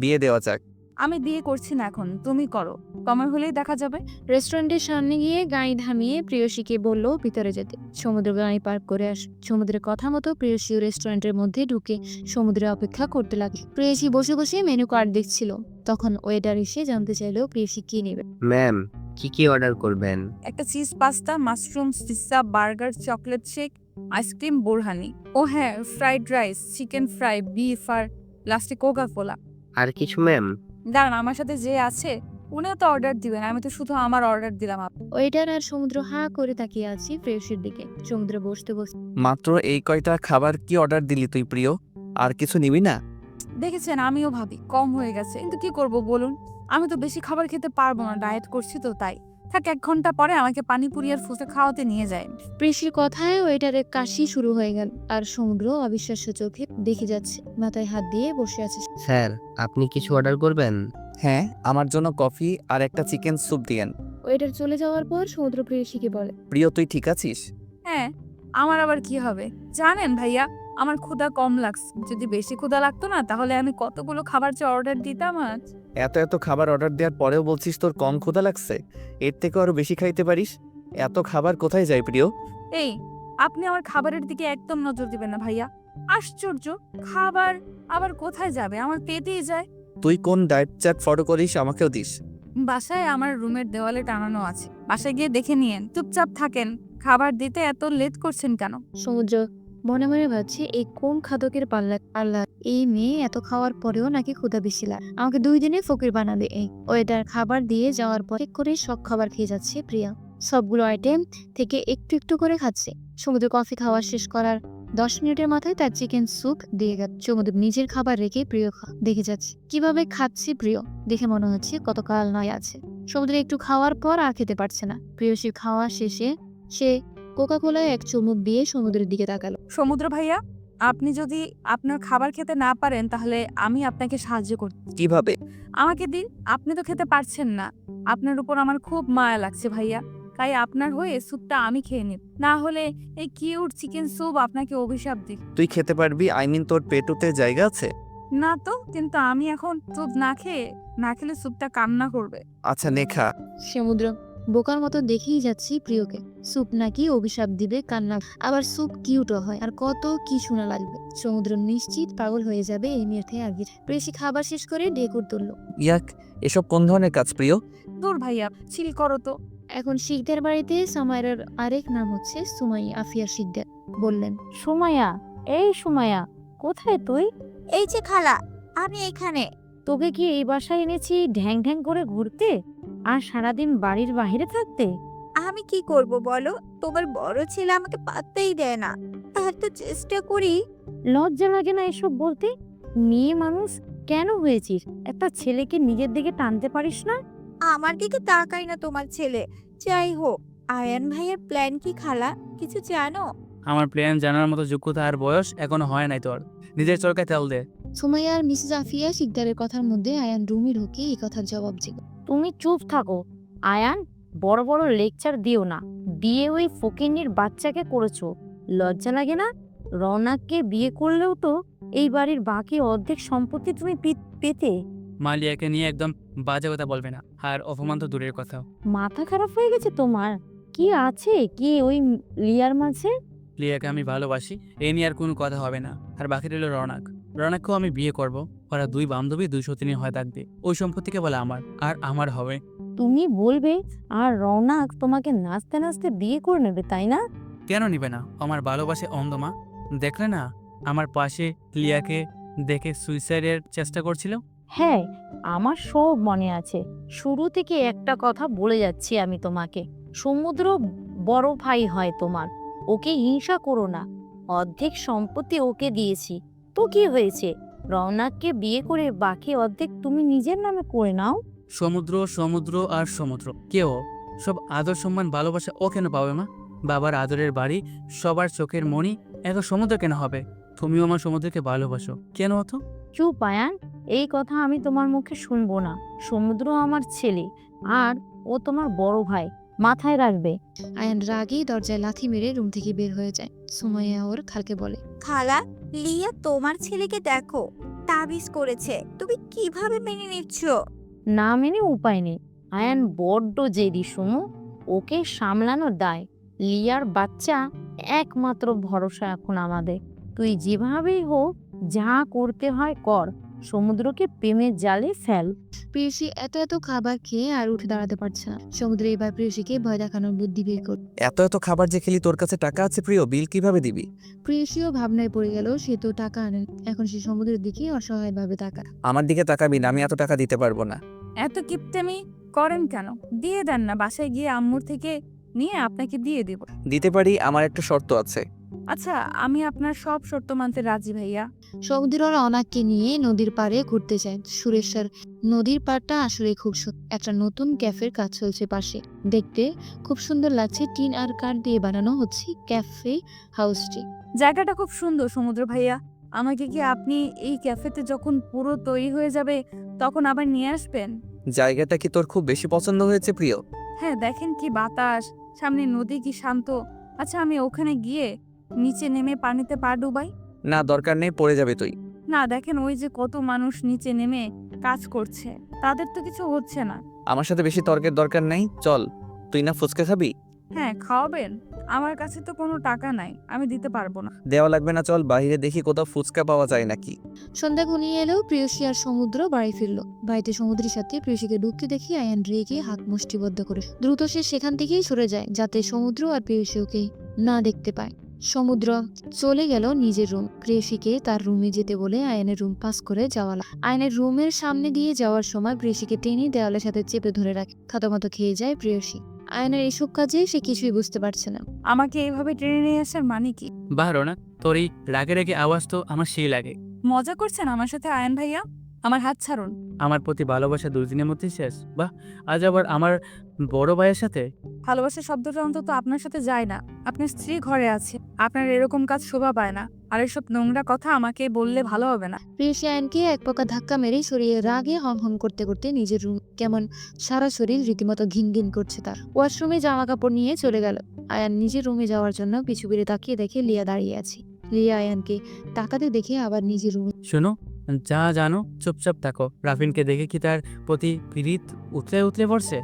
বিয়ে দেওয়া যাক। আমি বিয়ে করছি না এখন, তুমি করো, সময় হলেই দেখা যাবে। রেস্টুরেন্টের সামনে গিয়ে গাড়ি থামিয়ে প্রেয়সীকে বলল ভিতরে যেতে। সমুদ্র গাড়ি পার্ক করে আস। সমুদ্রের কথা মতো প্রেয়সীও রেস্টুরেন্টের মধ্যে ঢুকে সমুদ্রে অপেক্ষা করতে লাগে। প্রেয়সী বসে বসে মেনু কার্ড দেখছিল। তখন ওয়েটার এসে জানতে চাইলো প্রেয়সী কি নেবে। ম্যাম, কি অর্ডার করবেন? একটা cheese pasta, mushroom pizza, burger, chocolate shake, ice cream, borhani. ও হ্যাঁ, fried rice, chicken fry, beef আর লাস্টে কোকা কোলা। আর কিছু ম্যাম? দাঁড়ান, আমার সাথে যে আছে উনিও তো অর্ডার দিবেন, আমি তো শুধু আমার অর্ডার দিলাম। ওয়েটার আর সমুদ্র হা করে তাকিয়ে আছি প্রেয়সীর দিকে। সমুদ্র বসতে বসতে মাত্র এই কয়টা খাবার কি অর্ডার দিলি তুই প্রিয়? আর কিছু নিবি না? দেখেছেন, আমিও ভাবি কম হয়ে গেছে, কিন্তু কি করব বলুন? আমি তো বেশি খাবার খেতে পারবো না, ডায়েট করছি তো তাই। থাক, 1 ঘন্টা পরে আমাকে পানিপুরি আর ফুচকা খাওয়াতে নিয়ে যায়। প্রেয়সীর কথায় ওয়েটারের কাশি শুরু হয়ে গেল। আর সমুদ্র অবিশ্বাস্য চোখে দেখে যাচ্ছে। মাথায় হাত দিয়ে বসে আছে। স্যার, আপনি কিছু অর্ডার করবেন? হ্যাঁ, আমার জন্য কফি আর একটা চিকেন স্যুপ দিয়েন। ওয়েটার চলে যাওয়ার পর সমুদ্র প্রেয়সীকে বলে, প্রিয়, তুই ঠিক আছিস? হ্যাঁ, আমার আবার কি হবে জানেন ভাইয়া, আমার ক্ষুধা কম লাগছে। যদি বেশি ক্ষুধা লাগতো না তাহলে আমি কতগুলো খাবার যে অর্ডার দিতাম আজ। এত খাবার অর্ডার দেওয়ার পরেও বলছিস তোর কম ক্ষুধা লাগছে? এর থেকে আরো বেশি খাইতে পারিস। এত খাবার কোথায় যায় প্রিয়? এই, আপনি আমার খাবারের দিকে একদম নজর দিবেন না ভাইয়া। আশ্চর্য, খাবার আবার কোথায় যাবে? আমার পেটেই যায়। তুই কোন ডায়েট চার্ট ফলো করিস আমাকেও দিস। বাসায় আমার রুমের দেওয়ালে টানানো আছে, বাসায় গিয়ে দেখে নিয়েন। চুপচাপ থাকেন, খাবার দিতে এত লেট করছেন কেন? সমুদ্র মনে মনে ভাবছে এই কোন খাদকের পাল্লা। আল্লাহ, এই মেয়ে এত খাওয়ার পরেও নাকি ক্ষুধা বেশি লাগে, আমাকে 2 দিনে ফকির বানাবে। এই ওয়েটার খাবার দিয়ে যাওয়ার পর এক করে সব খাবার খেয়ে যাচ্ছে প্রিয়া। সবগুলো আইটেম থেকে একটু একটু করে খাচ্ছে। সমুদ্র কফি খাওয়া শেষ করার 10 মিনিটের মাথায় তার চিকেন স্যুপ দিয়ে গেল। সমুদ্র নিজের খাবার রেখে প্রিয় দেখে যাচ্ছে কিভাবে খাচ্ছে। প্রিয় দেখে মনে হচ্ছে কতকাল নয় আছে। সমুদ্র একটু খাওয়ার পর আর খেতে পারছে না। প্রিয়সীর খাওয়া শেষে সে কোকা কোলায় এক চুমুক দিয়ে সমুদ্রের দিকে তাকালো। সমুদ্র ভাইয়া, আপনি যদি আপনার খাবার খেতে না পারেন তাহলে আমি আপনাকে সাহায্য করতে। কিভাবে? আমাকে দিন, আপনি তো খেতে পারছেন না। আপনার উপর আমার খুব মায়া লাগছে ভাইয়া, তাই আপনার হয়ে স্যুপটা আমি খেয়ে নিব। না হলে এই কিউট চিকেন স্যুপ আপনাকে অভিশাপ দিক। তুই খেতে পারবি? আই মিন তোর পেটুতে জায়গা আছে? না তো, কিন্তু আমি এখন স্যুপ না খেলে স্যুপটা কান্না করবে। আচ্ছা নে খা। সমুদ্র বোকার মতো দেখেই যাচ্ছি প্রিয়কে। স্যুপ নাকি অভিশাপ দিবে, কান্না, আবার স্যুপ কিউটও হয়, আর কত কি শোনা লাগবে। সমুদ্র নিশ্চিত পাগল হয়ে যাবে এই মেয়েতে আগে। প্রেসি খাবার শেষ করে ঢেকুর তুলল। ইয়াক, এসব কোন ধরনের কাজ প্রিয়? দূর ভাইয়া, চিল করো তো। এখন শিকদার বাড়িতে সামাইরার আরেক নাম হচ্ছে সুমাই আফিয়া শিকদার বললেন। সুমাইয়া, এই সুমাইয়া, কোথায় তুই? এই যে খালা, আমি এখানে। তোকে কি এই বাসায় এনেছি ঢ্যাং ঢ্যাং করে ঘুরতে আর সারাদিন বাড়ির বাইরে থাকতে? আমি কি করব বলো? তোমার বড় ছেলে আমাকে পাত্তাই দেয় না। এত চেষ্টা করি। লজ্জা লাগে না এসব বলতে? মেয়ে মানুষ কেন হয়েছিস? একটা ছেলেকে নিজের দিকে টানতে পারিস না? আমার দিকে তাকাই না তোমার ছেলে। যাই হোক, আয়ান ভাইয়ের প্ল্যান কি খালা? কিছু জানো? আমার প্ল্যান জানার মতো যোগ্যতা আর বয়স এখনো হয় নাই তোর। নিজের চরকায় তেল দে। সুমাইয়া আর মিসেস আফিয়া শিকদারের কথার মধ্যে আয়ান রুমে ঢুকে এই কথার জবাব দিল। তুমি চুপ থাকো আয়ান, বড় বড় লেকচার দিও না। বিয়ে ওই ফকিন্নির বাচ্চাকে করেছো, লজ্জা লাগে না? রওনাককে বিয়ে করলেও তো এই বাড়ির বাকি অর্ধেক সম্পত্তি তুমি পেতে। মালিয়াকে নিয়ে একদম বাজে কথা বলবে না, আর অপমান তো দূরের কথা। মাথা খারাপ হয়ে গেছে তোমার? কি আছে কি ওই লিয়ার মাঝে? লিয়াকে আমি ভালোবাসি, এই নিয়ে আর কোনো কথা হবে না। আর বাকি রইল রওনাককেও আমি বিয়ে করব। ওরা দুই বান্ধবী 2 সতিনী হয়ে থাকবে। ওই সম্পত্তিকে বলে আমার, আর আমার হবে। তুমি বলবে আর রওনাক তোমাকে নাচতে নাচতে বিয়ে করে নেবে, তাই না? কেন নিবে না? আমার ভালোবাসে অন্ধমা। দেখলে না আমার পাশে লিয়াকে দেখে সুইসাইডের চেষ্টা করছিল। হ্যাঁ, আমার সব মনে আছে। শুরু থেকে একটা কথা বলে যাচ্ছি আমি তোমাকে, সমুদ্র বড় ভাই হয় তোমার, ওকে হিংসা করো না। অর্ধেক সম্পত্তি ওকে দিয়েছি তো কি হয়েছে? রওনাককে বিয়ে করে বাকি অর্ধেক তুমি নিজের নামে করে নাও। সমুদ্র আর সমুদ্র কেউ সব আদর সম্মান ভালোবাসা ও কেন পাবে মা? বাবার আদরের বাড়ি, সবার চোখের মণি, এত সমুদ্র কেন হবে? তুমিও আমার সমুদ্রকে ভালোবাসো, কেন অত? চুপ আয়ান, এই কথা আমি তোমার মুখে শুনবো না। সমুদ্র আমার ছেলে আর ও তোমার বড় ভাই, মাথায় রাখবে। আয়ান রাগেই দরজায় লাথি মেরে রুম থেকে বের হয়ে যায়। সুমাইয়া ওর খালকে বলে। খালা, লিয়া তোমার ছেলেকে দেখো, তাবিজ করেছে। তুমি কিভাবে মেনে নিচ্ছ? না মেনে উপায় নেই। আয়ান বড্ড জেদি শুনো, ওকে সামলানোর দায়। লিয়ার বাচ্চা একমাত্র ভরসা এখন আমাদের। তুই যেভাবেই হোক যা করতে হয় কর, সমুদ্রকে প্রেমের জালে ফেল। প্রেয়সী এত খাবার খেয়ে আর উঠে দাঁড়াতে পারছে না। সমুদ্র এবার প্রেয়সীকে ভয় দেখানোর বুদ্ধি বের করল। এত খাবার যে খেলি, তোর কাছে টাকা আছে প্রিয়, বিল কিভাবে দিবি? প্রেয়সীও ভাবনায় পড়ে গেল, সে তো টাকা আনেন। এখন সে সমুদ্রের দিকে অসহায়ভাবে তাকায়। আমার দিকে তাকাবি না, আমি এত টাকা দিতে পারবো না। এত কিপটেমি করেন কেন? দিয়ে দেন না, বাসায় গিয়ে আম্মুর থেকে নিয়ে আপনাকে দিয়ে দেব। দিতে পারি, আমার একটা শর্ত আছে। আচ্ছা, আমি আপনার সব শর্ত মানতে রাজি ভাইয়া। সমুদ্র অনাককে নিয়ে নদীর পাড়ে ঘুরতে যায় সুরেশ্বর। নদীর পাড়টা আসলে খুব সুন্দর। একটা নতুন ক্যাফের কাজ চলছে পাশে। দেখতে খুব সুন্দর লাগছে। টিন আর কাঠ দিয়ে বানানো হচ্ছে ক্যাফে হাউসটি। জায়গাটা খুব সুন্দর সমুদ্র ভাইয়া। আমাকে কি আপনি এই ক্যাফেতে যখন পুরো তৈরি হয়ে যাবে তখন আবার নিয়ে আসবেন? জায়গাটা কি তোর খুব বেশি পছন্দ হয়েছে প্রিয়? হ্যাঁ, দেখেন কি বাতাস, সামনে নদী কি শান্ত। আচ্ছা, আমি ওখানে গিয়ে নিচে নেমে পানিতে পা ডুবাই? না, দরকার নেই, পড়ে যাবে তুই। না, দেখেন ওই যে কত মানুষ নিচে নেমে কাজ করছে, তাদের তো কিছু হচ্ছে না। আমার সাথে বেশি তর্কের দরকার নেই, চল। তুই না ফুচকা খাবি? হ্যাঁ, খাওয়াবেন? আমার কাছে তো কোনো টাকা নাই, আমি দিতে পারবো না। দেওয়া লাগবে না, চল বাইরে দেখি কোথাও ফুচকা পাওয়া যায় নাকি। সন্ধ্যা ঘনিয়ে এলেও প্রেয়সী আর সমুদ্র বাড়ি ফিরল। বাড়িতে সমুদ্রের সাথে প্রেয়সীকে ঢুকতে দেখি আয়ান রেগে হাত মুষ্টিবদ্ধ করে দ্রুত সে সেখান থেকেই সরে যায়, যাতে সমুদ্র আর প্রেয়সী ওকে না দেখতে পায়। সমুদ্র চলে গেল নিজের রুম। প্রেয়সীকে তার রুমে যেতে বলে আয়নের রুম পাস করে যাওয়া। আয়নের রুমের সামনে দিয়ে যাওয়ার সময় প্রেয়সীকে টেনে দেওয়ালের সাথে চেপে ধরে রাখে। থতমত খেয়ে যায় প্রেয়সী। আয়নের এসব কাজে সে কিছুই বুঝতে পারছে না। আমাকে এইভাবে টেনে নিয়ে আসার মানে কি? বাহ রোনাক, তোর এই রাগে আওয়াজ তো আমার সেই লাগে। মজা করছেন আমার সাথে আয়ান ভাইয়া? আমার হাত ছাড়ুন। আমার প্রতি ভালোবাসা 2 দিনের মধ্যেই শেষ? বাহ! আজ আবার আমার বড় ভাইয়ের সাথে? ভালোবাসার শব্দটা অন্তত আপনার সাথে যায় না। আপনার স্ত্রী ঘরে আছে, আপনার এরকম কাজ শোভা পায় না। আর এসব নোংরা কথা আমাকে বললে ভালো হবে না। প্রিয়সী আয়ানকে এক প্রকার ধাক্কা মেরে সরিয়ে রাগে হন হন করতে করতে নিজের রুম কেমন সারা শরীর রীতিমতো ঘিন ঘিন করছে তার। ওয়াশরুমে জামা কাপড় নিয়ে চলে গেল। আয়ান নিজের রুমে যাওয়ার জন্য পিছু ফিরে তাকিয়ে দেখে লিয়া দাঁড়িয়ে আছে। লিয়া আয়ানকে তাকাতে দেখে আবার নিজের রুমে শোনো, যা জানো চুপচাপ থাকো। রাফিনকে দেখে কি তার প্রতি পীড়িত উতলে উতলে পড়ছে?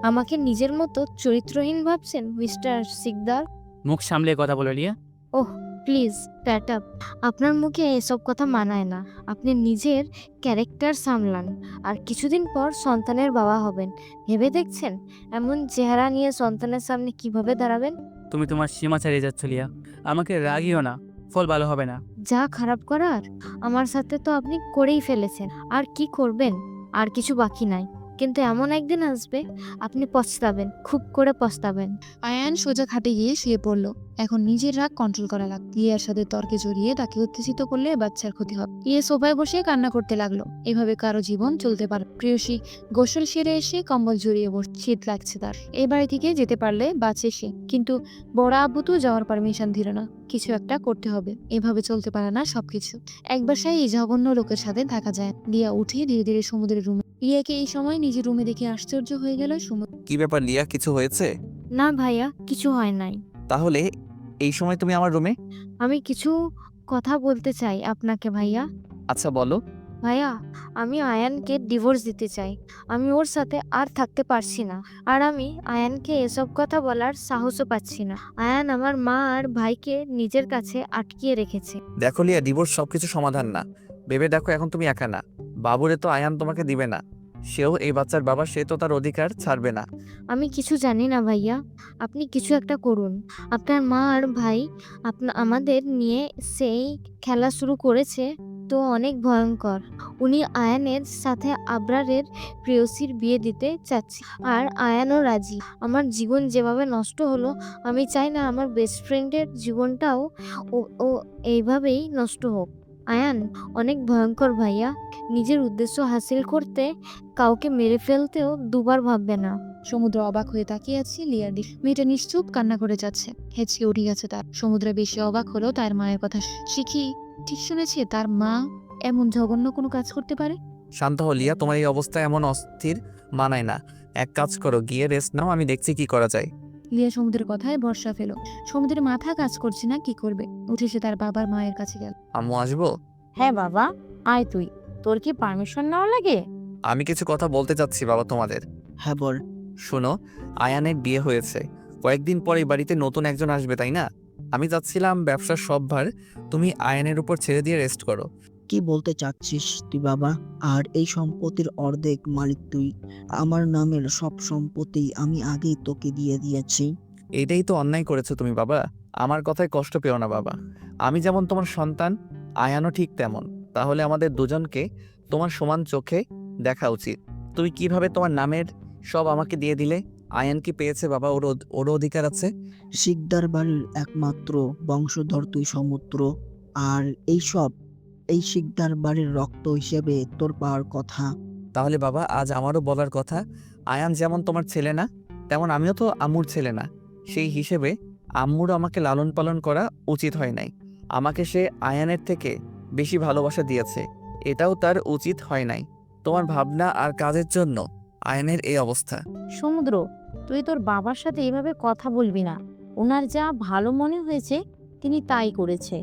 আমাকে নিজের মতো চরিত্রহীন ভাবছেন মিস্টার সিকদার? মুখ সামলে কথা বলো লিয়া। ওহ প্লিজ প্যাট আপ। আপনার মুখে এসব কথা মানায় না। আপনি নিজের ক্যারেক্টার সামলান, আর কিছুদিন পর সন্তানের বাবা হবেন। ভেবে দেখছেন এমন চেহারা নিয়ে সন্তানের সামনে কিভাবে দাঁড়াবেন? তুমি তোমার সীমা ছাড়িয়ে যাচ্ছ লিয়া। আমাকে রাগিও না, ফল ভালো হবে না। যা খারাপ করার আমার সাথে তো আপনি করেই ফেলেছেন। আর কি করবেন? আর কিছু বাকি নাই। কিন্তু এমন একদিন আসবে আপনি পস্তাবেন, খুব করে পস্তাবেন। আয়ান সোজা খাটে গিয়ে শুয়ে পড়ল। এখন নিজের রাগ কন্ট্রোল করা লাগলো। লিয়ার সাথে তর্কে জড়িয়ে তাকে উত্তেজিত করলে বাচ্চার ক্ষতি হবে। লিয়া সোফায় বসে কান্না করতে লাগলো। এভাবে কারো জীবন চলতে পারে? প্রেয়সী গোসল সেরে এসে কম্বল জড়িয়ে বসে, শীত লাগছে তার। এই বাড়ি থেকে যেতে পারলে বাঁচে সে, কিন্তু বড় আব্বু তো যাওয়ার পারমিশন দিল না। কিছু একটা করতে হবে, এভাবে চলতে পারে না সবকিছু। এক বাসায় এই জঘন্য লোকের সাথে থাকা যায়। লিয়া উঠে ধীরে ধীরে সমুদ্রের রুমে। লিয়াকে এই সময় নিজের রুমে দেখে আশ্চর্য হয়ে গেল সমুদ্র। কি ব্যাপার লিয়া, কিছু হয়েছে? না ভাইয়া, কিছু হয় নাই। তাহলে এই সময় তুমি আমার রুমে? আমি কিছু কথা বলতে চাই আপনাকে ভাইয়া। আচ্ছা বলো। ভাইয়া, আমি আয়ানকে ডিভোর্স দিতে চাই। আমি ওর সাথে আর থাকতে পারছি না। আর আমি আয়ানকে এসব কথা বলার সাহসও পাচ্ছি না। আয়ান আমার মা আর ভাইকে নিজের কাছে আটকিয়ে রেখেছে। দেখো লিয়া, ডিভোর্স সবকিছু সমাধান না। ভেবে দেখো, এখন তুমি একা না। বাবুরে তো আয়ান তোমাকে দিবে না। সেও এই বাচ্চার বাবা, সে তো তার অধিকার ছাড়বে না। আমি কিছু জানি না ভাইয়া, আপনি কিছু একটা করুন। আপনার মা আর ভাই আমাদের নিয়ে সেই খেলা শুরু করেছে, তো অনেক ভয়ঙ্কর। উনি আয়ানের সাথে আবরারের প্রেয়সীর বিয়ে দিতে চাচ্ছে, আর আয়ানও রাজি। আমার জীবন যেভাবে নষ্ট হলো, আমি চাই না আমার বেস্ট ফ্রেন্ডের জীবনটাও ও এইভাবেই নষ্ট হোক। আয়ান অনেক ভয়ঙ্কর ভাইয়া। নিজের উদ্দেশ্য হাসিল করতে কাউকে মেরে ফেলতেও দুবার ভাববে না। সমুদ্র অবাক হয়ে তাকিয়ে আছে লিয়ার দিকে। মেয়েটা নিশ্চুপ কান্না করে যাচ্ছে। হেঁচকে উঠে গেছে তার। সমুদ্র বেশি অবাক হলো তার মায়ের কথা শিখি। ঠিক শুনেছে, তার মা এমন জঘন্য কোনো কাজ করতে পারে? শান্ত হও লিয়া, তোমার এই অবস্থা এমন অস্থির মানায় না। এক কাজ করো, গিয়ে রেস্ট নাও, আমি দেখছি কি করা যায়। লিয়া সমুদ্রের কথায় ভরসা ফেলো। সমুদ্রের মাথা কাজ করছে না, কি করবে। উঠে সে তার বাবার মায়ের কাছে গেল। আম্মু আসবো? হ্যাঁ বাবা, আয় তুই। তোর কি পারমিশন নেওয়া লাগে? আমি কিছু কথা বলতে চাচ্ছি বাবা তোমাদের। হ্যাঁ বল। শোনো, আয়ানের বিয়ে হয়েছে। কয়েকদিন পর এই বাড়িতে নতুন একজন আসবে, তাই না? আমি চাচ্ছিলাম ব্যবসার সব ভার তুমি আয়ানের উপর ছেড়ে দিয়ে রেস্ট করো। কি বলতে চাচ্ছিস তুই বাবা? আর এই সম্পত্তির অর্ধেক মালিক তুই। আমার নামের সব সম্পত্তি আমি আগেই তোকে দিয়ে দিয়েছি। এটাই তো অন্যায় করেছো তুমি বাবা। আমার কথায় কষ্ট পেও না বাবা। আমি যেমন তোমার সন্তান, আয়ানও ঠিক তেমন। তাহলে আমাদের দুজনকে তোমার সমান চোখে দেখা উচিত। তুমি কিভাবে তোমার নামের সব আমাকে দিয়ে দিলে? আয়ান কি পেয়েছে বাবা? ওর অধিকার আছে। শিকদার বাড়ির একমাত্র বংশধর তুই সমুদ্র। আর এই শিকদার বাড়ির রক্ত হিসেবে তোর পাওয়ার কথা। তাহলে বাবা, আজ আমারও বলার কথা, আয়ান যেমন তোমার ছেলে না, তেমন আমিও তো আম্মুর ছেলে না। সেই হিসেবে আম্মুর আমাকে লালন পালন করা উচিত হয় নাই। আমাকে সে আয়ানের থেকে বেশি ভালোবাসা দিয়েছে, এটাও তার উচিত হয় নাই। তোমার ভাবনা আর কাজের জন্য আয়ানের এই অবস্থা। সমুদ্র, তুই তোর বাবার সাথে এইভাবে কথা বলবি না। ওনার যা ভালো মনে হয়েছে তিনি তাই করেছে।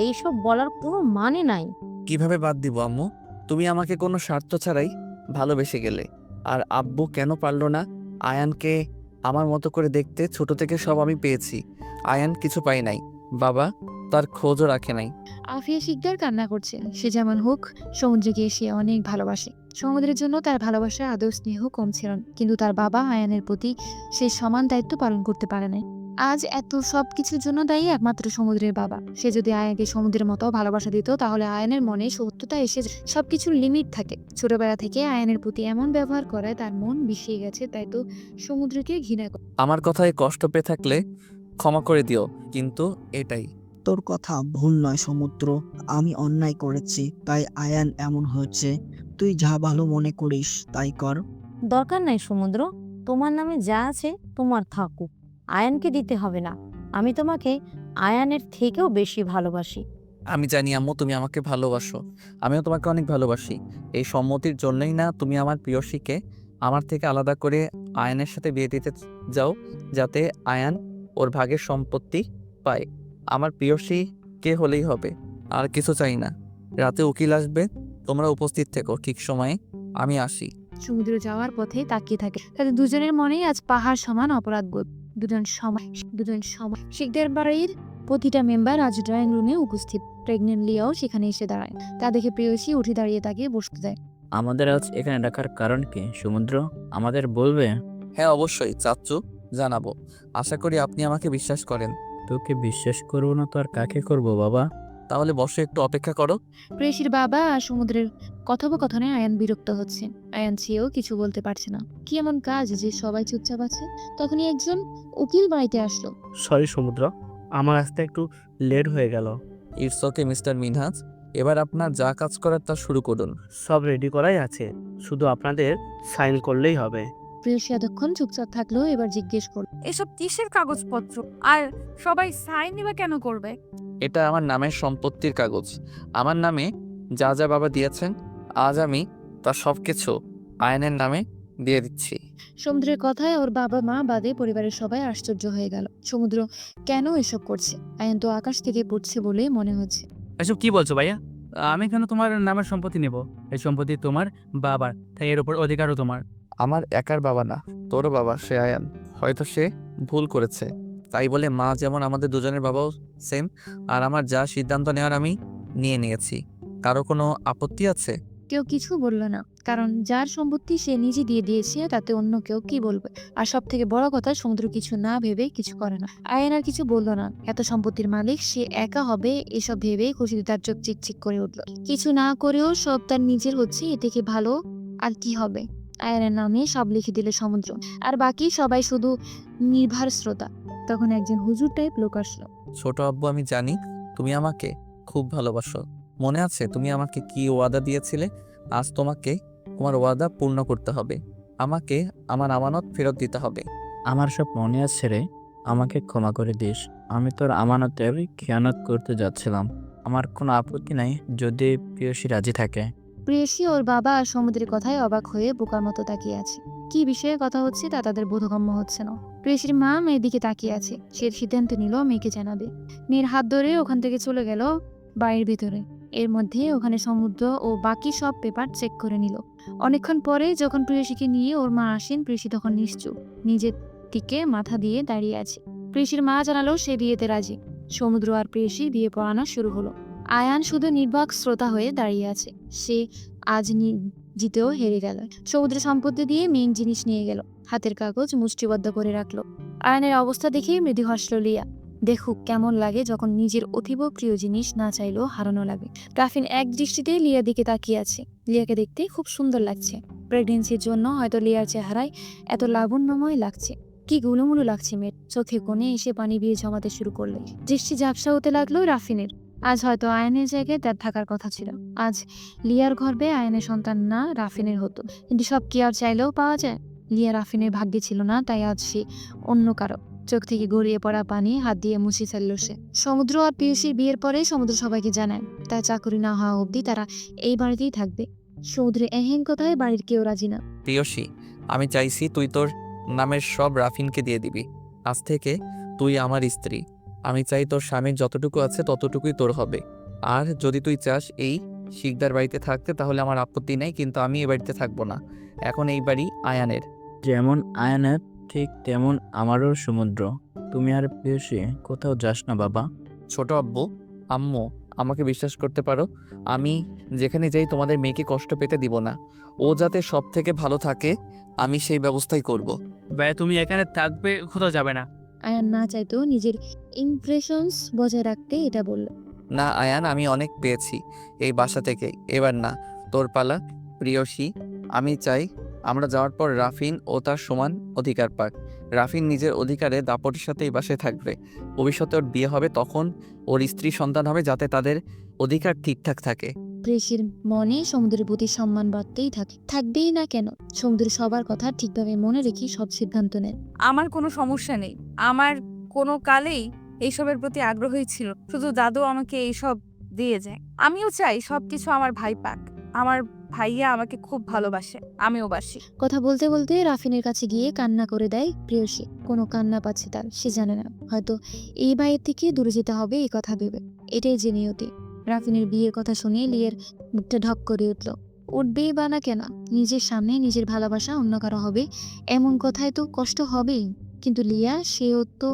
এইসব বলার কোনো মানে নাই। কিভাবে বাদ দিব আম্মু? তুমি আমাকে কোনো স্বার্থ ছাড়াই ভালোবেসে গেলে। আর আব্বু কেন পারল না আয়ানকে আমার মতো করে দেখতে? ছোট থেকে সব আমি পেয়েছি, আয়ান কিছু পাই নাই। বাবা তার খোঁজও রাখে নাই। আফিয়া শিকদার কান্না করছে। সে যেমন হোক সমুদ্রকে সে অনেক ভালোবাসে। সমুদ্রের জন্য তার ভালোবাসা আদৌ স্নেহ কম ছিল না, কিন্তু তার বাবা আয়ানের প্রতি সে সমান দায়িত্ব পালন করতে পারে না। আজ এত সব কিছুর জন্য দায়ী একমাত্র সমুদ্রের বাবা। সে যদি আয়ানকে সমুদ্রের মতো ভালোবাসা দিত, তাহলে আয়ানের মনে সত্যতা এসে সবকিছুর লিমিট থাকে। ছোটবেলা থেকে আয়ানের প্রতি এমন ব্যবহার করায় তার মন বিষিয়ে গেছে, তাই তো সমুদ্রকে ঘৃণা করে। আমার কথায় কষ্ট পেয়ে থাকলে ক্ষমা করে দিও, কিন্তু এটাই। তোর কথা ভুল নয় সমুদ্র। আমি অন্যায় করেছি, তাই আয়ান এমন হয়েছে। তুই যা ভালো মনে করিস তাই কর। দরকার নাই সমুদ্র, তোমার নামে যা আছে তোমার থাকুক, আয়ানকে দিতে হবে না। আমি তোমাকে আয়ানের থেকেও বেশি ভালোবাসি। আমি জানি আম্মু তুমি আমাকে ভালোবাসো, আমিও তোমাকে অনেক ভালোবাসি। এই সম্মতির জন্যই না তুমি আমার প্রিয়সীকে আমার থেকে আলাদা করে আয়ানের সাথে বিয়ে দিতে যাও, যাতে আয়ান ওর ভাগের সম্পত্তি পায়। আমার প্রিয়সী কে হলেই হবে, আর কিছু চাই না। রাতে উকিল আসবে, তোমরা উপস্থিত থেকো ঠিক সময়ে, আমি আসি। সমুদ্র যাওয়ার পথে তাকিয়ে থাকে। তাদের দুজনের মনেই আজ পাহাড় সমান অপরাধবোধ। দুজন সময় শিখদের বাড়ির প্রতিটা মেম্বার আজ ড্রয়িং রুমে উপস্থিত। প্রেগনেন্ট লিয়াও সেখানে এসে দাঁড়ায়। তা দেখে প্রেয়সী উঠে দাঁড়িয়ে তাকে বসতে দেয়। আমাদের আজ এখানে রাখার কারণ কি সমুদ্র, আমাদের বলবে? হ্যাঁ অবশ্যই চাচ্চু, জানাবো। আশা করি আপনি আমাকে বিশ্বাস করেন। তোকে বিশ্বাস করবো না তো আর কাকে করবো বাবা? তাহলে বসে একটু অপেক্ষা করো। প্রেয়সীর বাবা আর সমুদ্রের কথোপকথনে আয়ান বিরক্ত হচ্ছে। আয়ান চেয়েও কিছু বলতে পারছে না। কি এমন কাজ যে সবাই চুপচাপ আছে? তখনই একজন উকিল বাড়িতে আসলো। সরি সমুদ্র, আমার আসতে একটু লেট হয়ে গেল। ইটস ওকে মিস্টার মিনহাজ, এবার আপনার যা কাজ করার তা শুরু করুন। সব রেডি করাই আছে, শুধু আপনাদের সাইন করলেই হবে। প্রেয়সী এতক্ষণ চুপচাপ থাকলো, এবার জিজ্ঞেস করলো। এসব কিসের কাগজপত্র, আর সবাই সাইন নিবা কেন করবে? এটা আমার নামের সম্পত্তির কাগজ। আমার নামে যা যা বাবা দিয়েছেন, আজ আমি তার সব কিছু আয়নের নামে দিয়ে দিচ্ছি। সমুদ্রের কথায় ওর বাবা মা বাদে পরিবারের সবাই আশ্চর্য হয়ে গেল। সমুদ্র কেন এসব করছে? আয়ান তো আকাশ থেকে পড়ছে বলে মনে হচ্ছে। এসব কি বলছো ভাইয়া? আমি কেন তোমার নামের সম্পত্তি নেব? এই সম্পত্তি তোমার বাবার, তাই এর উপর অধিকারও তোমার। আমার একার বাবা না, তোরও বাবা, সে আয়ান। হয়তো সে ভুল করেছে, তাই বলে মা যেমন আমাদের দুজনের বাবাও সেম। আর আমার যা সিদ্ধান্ত নেওয়ার আমি নিয়ে নিয়েছি। কারো কোনো আপত্তি আছে? কেউ কিছু বলল না, কারণ যার সম্পত্তি সে নিজে দিয়ে দিয়েছে, তাতে অন্য কেউ কি বলবে? আর সব থেকে বড় কথা, সমুদ্র কিছু না ভেবে কিছু করে না। আয়ান আর কিছু বলল না। এত সম্পত্তির মালিক সে একা হবে, এসব ভেবে খুশিতে তার চোখ চিকচিক করে উঠল। কিছু না করেও সব তার নিজের হচ্ছে, এ থেকে ভালো আর কি হবে? আয়ানের নামে সব লিখে দিলে সমুদ্র, আর বাকি সবাই শুধু নির্ভার শ্রোতা। তখন একজন হুজুর টাইপ লোক আসলো। ছোট আব্বু, আমি জানি তুমি আমাকে খুব ভালোবাসো। মনে আছে তুমি আমাকে কি ওয়াদা দিয়েছিলে? আজ তোমাকে তোমার ওয়াদা পূর্ণ করতে হবে। আমাকে আমার আমানত ফেরত দিতে হবে। আমার সব মনে আছে রে, আমাকে ক্ষমা করে দিস। আমি তোর আমানতের খেয়ানত করতে যাচ্ছিলাম। আমার কোনো আপত্তি নাই যদি প্রিয়সী রাজি থাকে। প্রেয়সী ওর বাবা আর সমুদ্রের কথায় অবাক হয়ে বোকার মতো তাকিয়ে আছে। কি বিষয়ে কথা হচ্ছে তা তাদের বোধগম্য হচ্ছে না। প্রেয়সীর মা মেয়ের দিকে তাকিয়ে আছে। সে সিদ্ধান্ত নিল মেয়েকে জানাবে। মেয়ের হাত ধরে ওখান থেকে চলে গেল বাড়ির ভিতরে। এর মধ্যে ওখানে সমুদ্র ও বাকি সব পেপার চেক করে নিল। অনেকক্ষণ পরে যখন প্রেয়সীকে নিয়ে ওর মা আসেন, প্রেয়সী তখন নিশ্চুপ নিজের দিকে মাথা দিয়ে দাঁড়িয়ে আছে। প্রেয়সীর মা জানালো সে বিয়েতে রাজি। সমুদ্র আর প্রেয়সী বিয়ে পড়ানো শুরু হলো। আয়ান শুধু নির্বাক শ্রোতা হয়ে দাঁড়িয়ে আছে। সে আজ জিতেও হেরে গেল। সমুদ্রের সম্পত্তি দিয়ে মেইন জিনিস নিয়ে গেল, হাতের কাগজ মুষ্টিবদ্ধ করে রাখলো। আয়ানের অবস্থা দেখে মৃদু হাসল লিয়া। দেখুক কেমন লাগে যখন নিজের অতীব প্রিয় জিনিস না চাইলেও হারানো লাগে। রাফিন এক দৃষ্টিতে লিয়ার দিকে তাকিয়ে আছে। লিয়াকে দেখতে খুব সুন্দর লাগছে। প্রেগনেন্সির জন্য হয়তো লিয়ার চেহারায় এত লাবণ্যময় লাগছে। কি গুলুমুলু লাগছে মেয়ের। চোখে কোণে এসে পানি দিয়ে জমাতে শুরু করলে। দৃষ্টি ঝাপসা হতে লাগলো রাফিনের। আজ হয়তো আয়নের জায়গায় তার থাকার কথা ছিল। আজ লিয়ার গর্ভে আয়নের সন্তান না রাফিনের হতো। কিন্তু সব কি আর চাইলেও পাওয়া যায়? লিয়া রাফিনের ভাগ্যে ছিল না, তাই আজ সে অন্য কারো। চোখ থেকে গড়িয়ে পড়া পানি হাত দিয়ে মুছে ফেলল সে। সমুদ্র আর প্রেয়সীর বিয়ের পরে সমুদ্র সবাইকে জানায় তার চাকরি না হওয়া অবধি তারা এই বাড়িতেই থাকবে। সমুদ্রের এহেন কথায় বাড়ির কেউ রাজি না। প্রিয়সী, আমি চাইছি তুই তোর নামের সব রাফিনকে দিয়ে দিবি। আজ থেকে তুই আমার স্ত্রী। আমি চাই তোর স্বামীর যতটুকু আছে ততটুকুই তোর হবে। আর যদি তুই চাস এই শিকদার বাড়িতে থাকতে, তাহলে আমার আপত্তি নেই, কিন্তু আমি এই বাড়িতে থাকবো না। এখন এই বাড়ি আয়ানের। যেমন আয়নের ঠিক তেমন আমারও সমুদ্র। তুমি আর প্রিয়সী কোথাও যাস না বাবা। ছোট আব্বু, আম্মু, আমাকে বিশ্বাস করতে পারো। আমি যেখানে যাই তোমাদের মেয়েকে কষ্ট পেতে দিব না। ও যাতে সব থেকে ভালো থাকে, আমি সেই ব্যবস্থাই করব। ভাই তুমি এখানে থাকবে, কোথাও যাবে না। আয়ান না চাইতেও নিজের ইমপ্রেশনস বজায় রাখতে এটা বলল। না আয়ান, আমি অনেক পেয়েছি এই বাসা থেকে, এবার না, তোর পালা। প্রিয়সী, আমি চাই আমরা যাওয়ার পর রাফিন ও তার সমান অধিকার পাক। রাফিন নিজের অধিকারে দাপটের সাথে এই বাসায় থাকবে। ভবিষ্যতে ওর বিয়ে হবে, তখন ওর স্ত্রী সন্তান হবে, যাতে তাদের অধিকার ঠিকঠাক থাকে। প্রেয়সীর মনে সমুদ্রের প্রতি সম্মান বাড়তেই থাকে, থাকবেই না কেন। সমুদ্র সবার কথা ঠিকভাবে মনে রেখে সব সিদ্ধান্ত নেয়। আমার কোনো সমস্যা নেই, আমার কোনো কালেই এইসবের প্রতি আগ্রহী ছিল, শুধু দাদু আমাকে এইসব দিয়ে যায়। আমিও চাই সবকিছু আমার ভাই পাক। আমার ভাইয়া আমাকে খুব ভালোবাসে, আমিও বাসি। কথা বলতে বলতে রাফিনের কাছে গিয়ে কান্না করে দেয় প্রেয়সী। কোনো কান্না পাচ্ছে তার, সে জানে না, হয়তো এই বাড়ির থেকে দূরে যেতে হবে এই কথা ভেবে। এটাই যে নিয়তি। রাফিনের বিয়ের কথা শুনে লিয়ের মুখটা ঢক করে উঠল। উঠবেই বা না কেন, নিজের সামনে নিজের ভালোবাসা অন্য কারো হবে এমন কথায় তো কষ্ট হবেই। কিন্তু লিয়া, সেও তো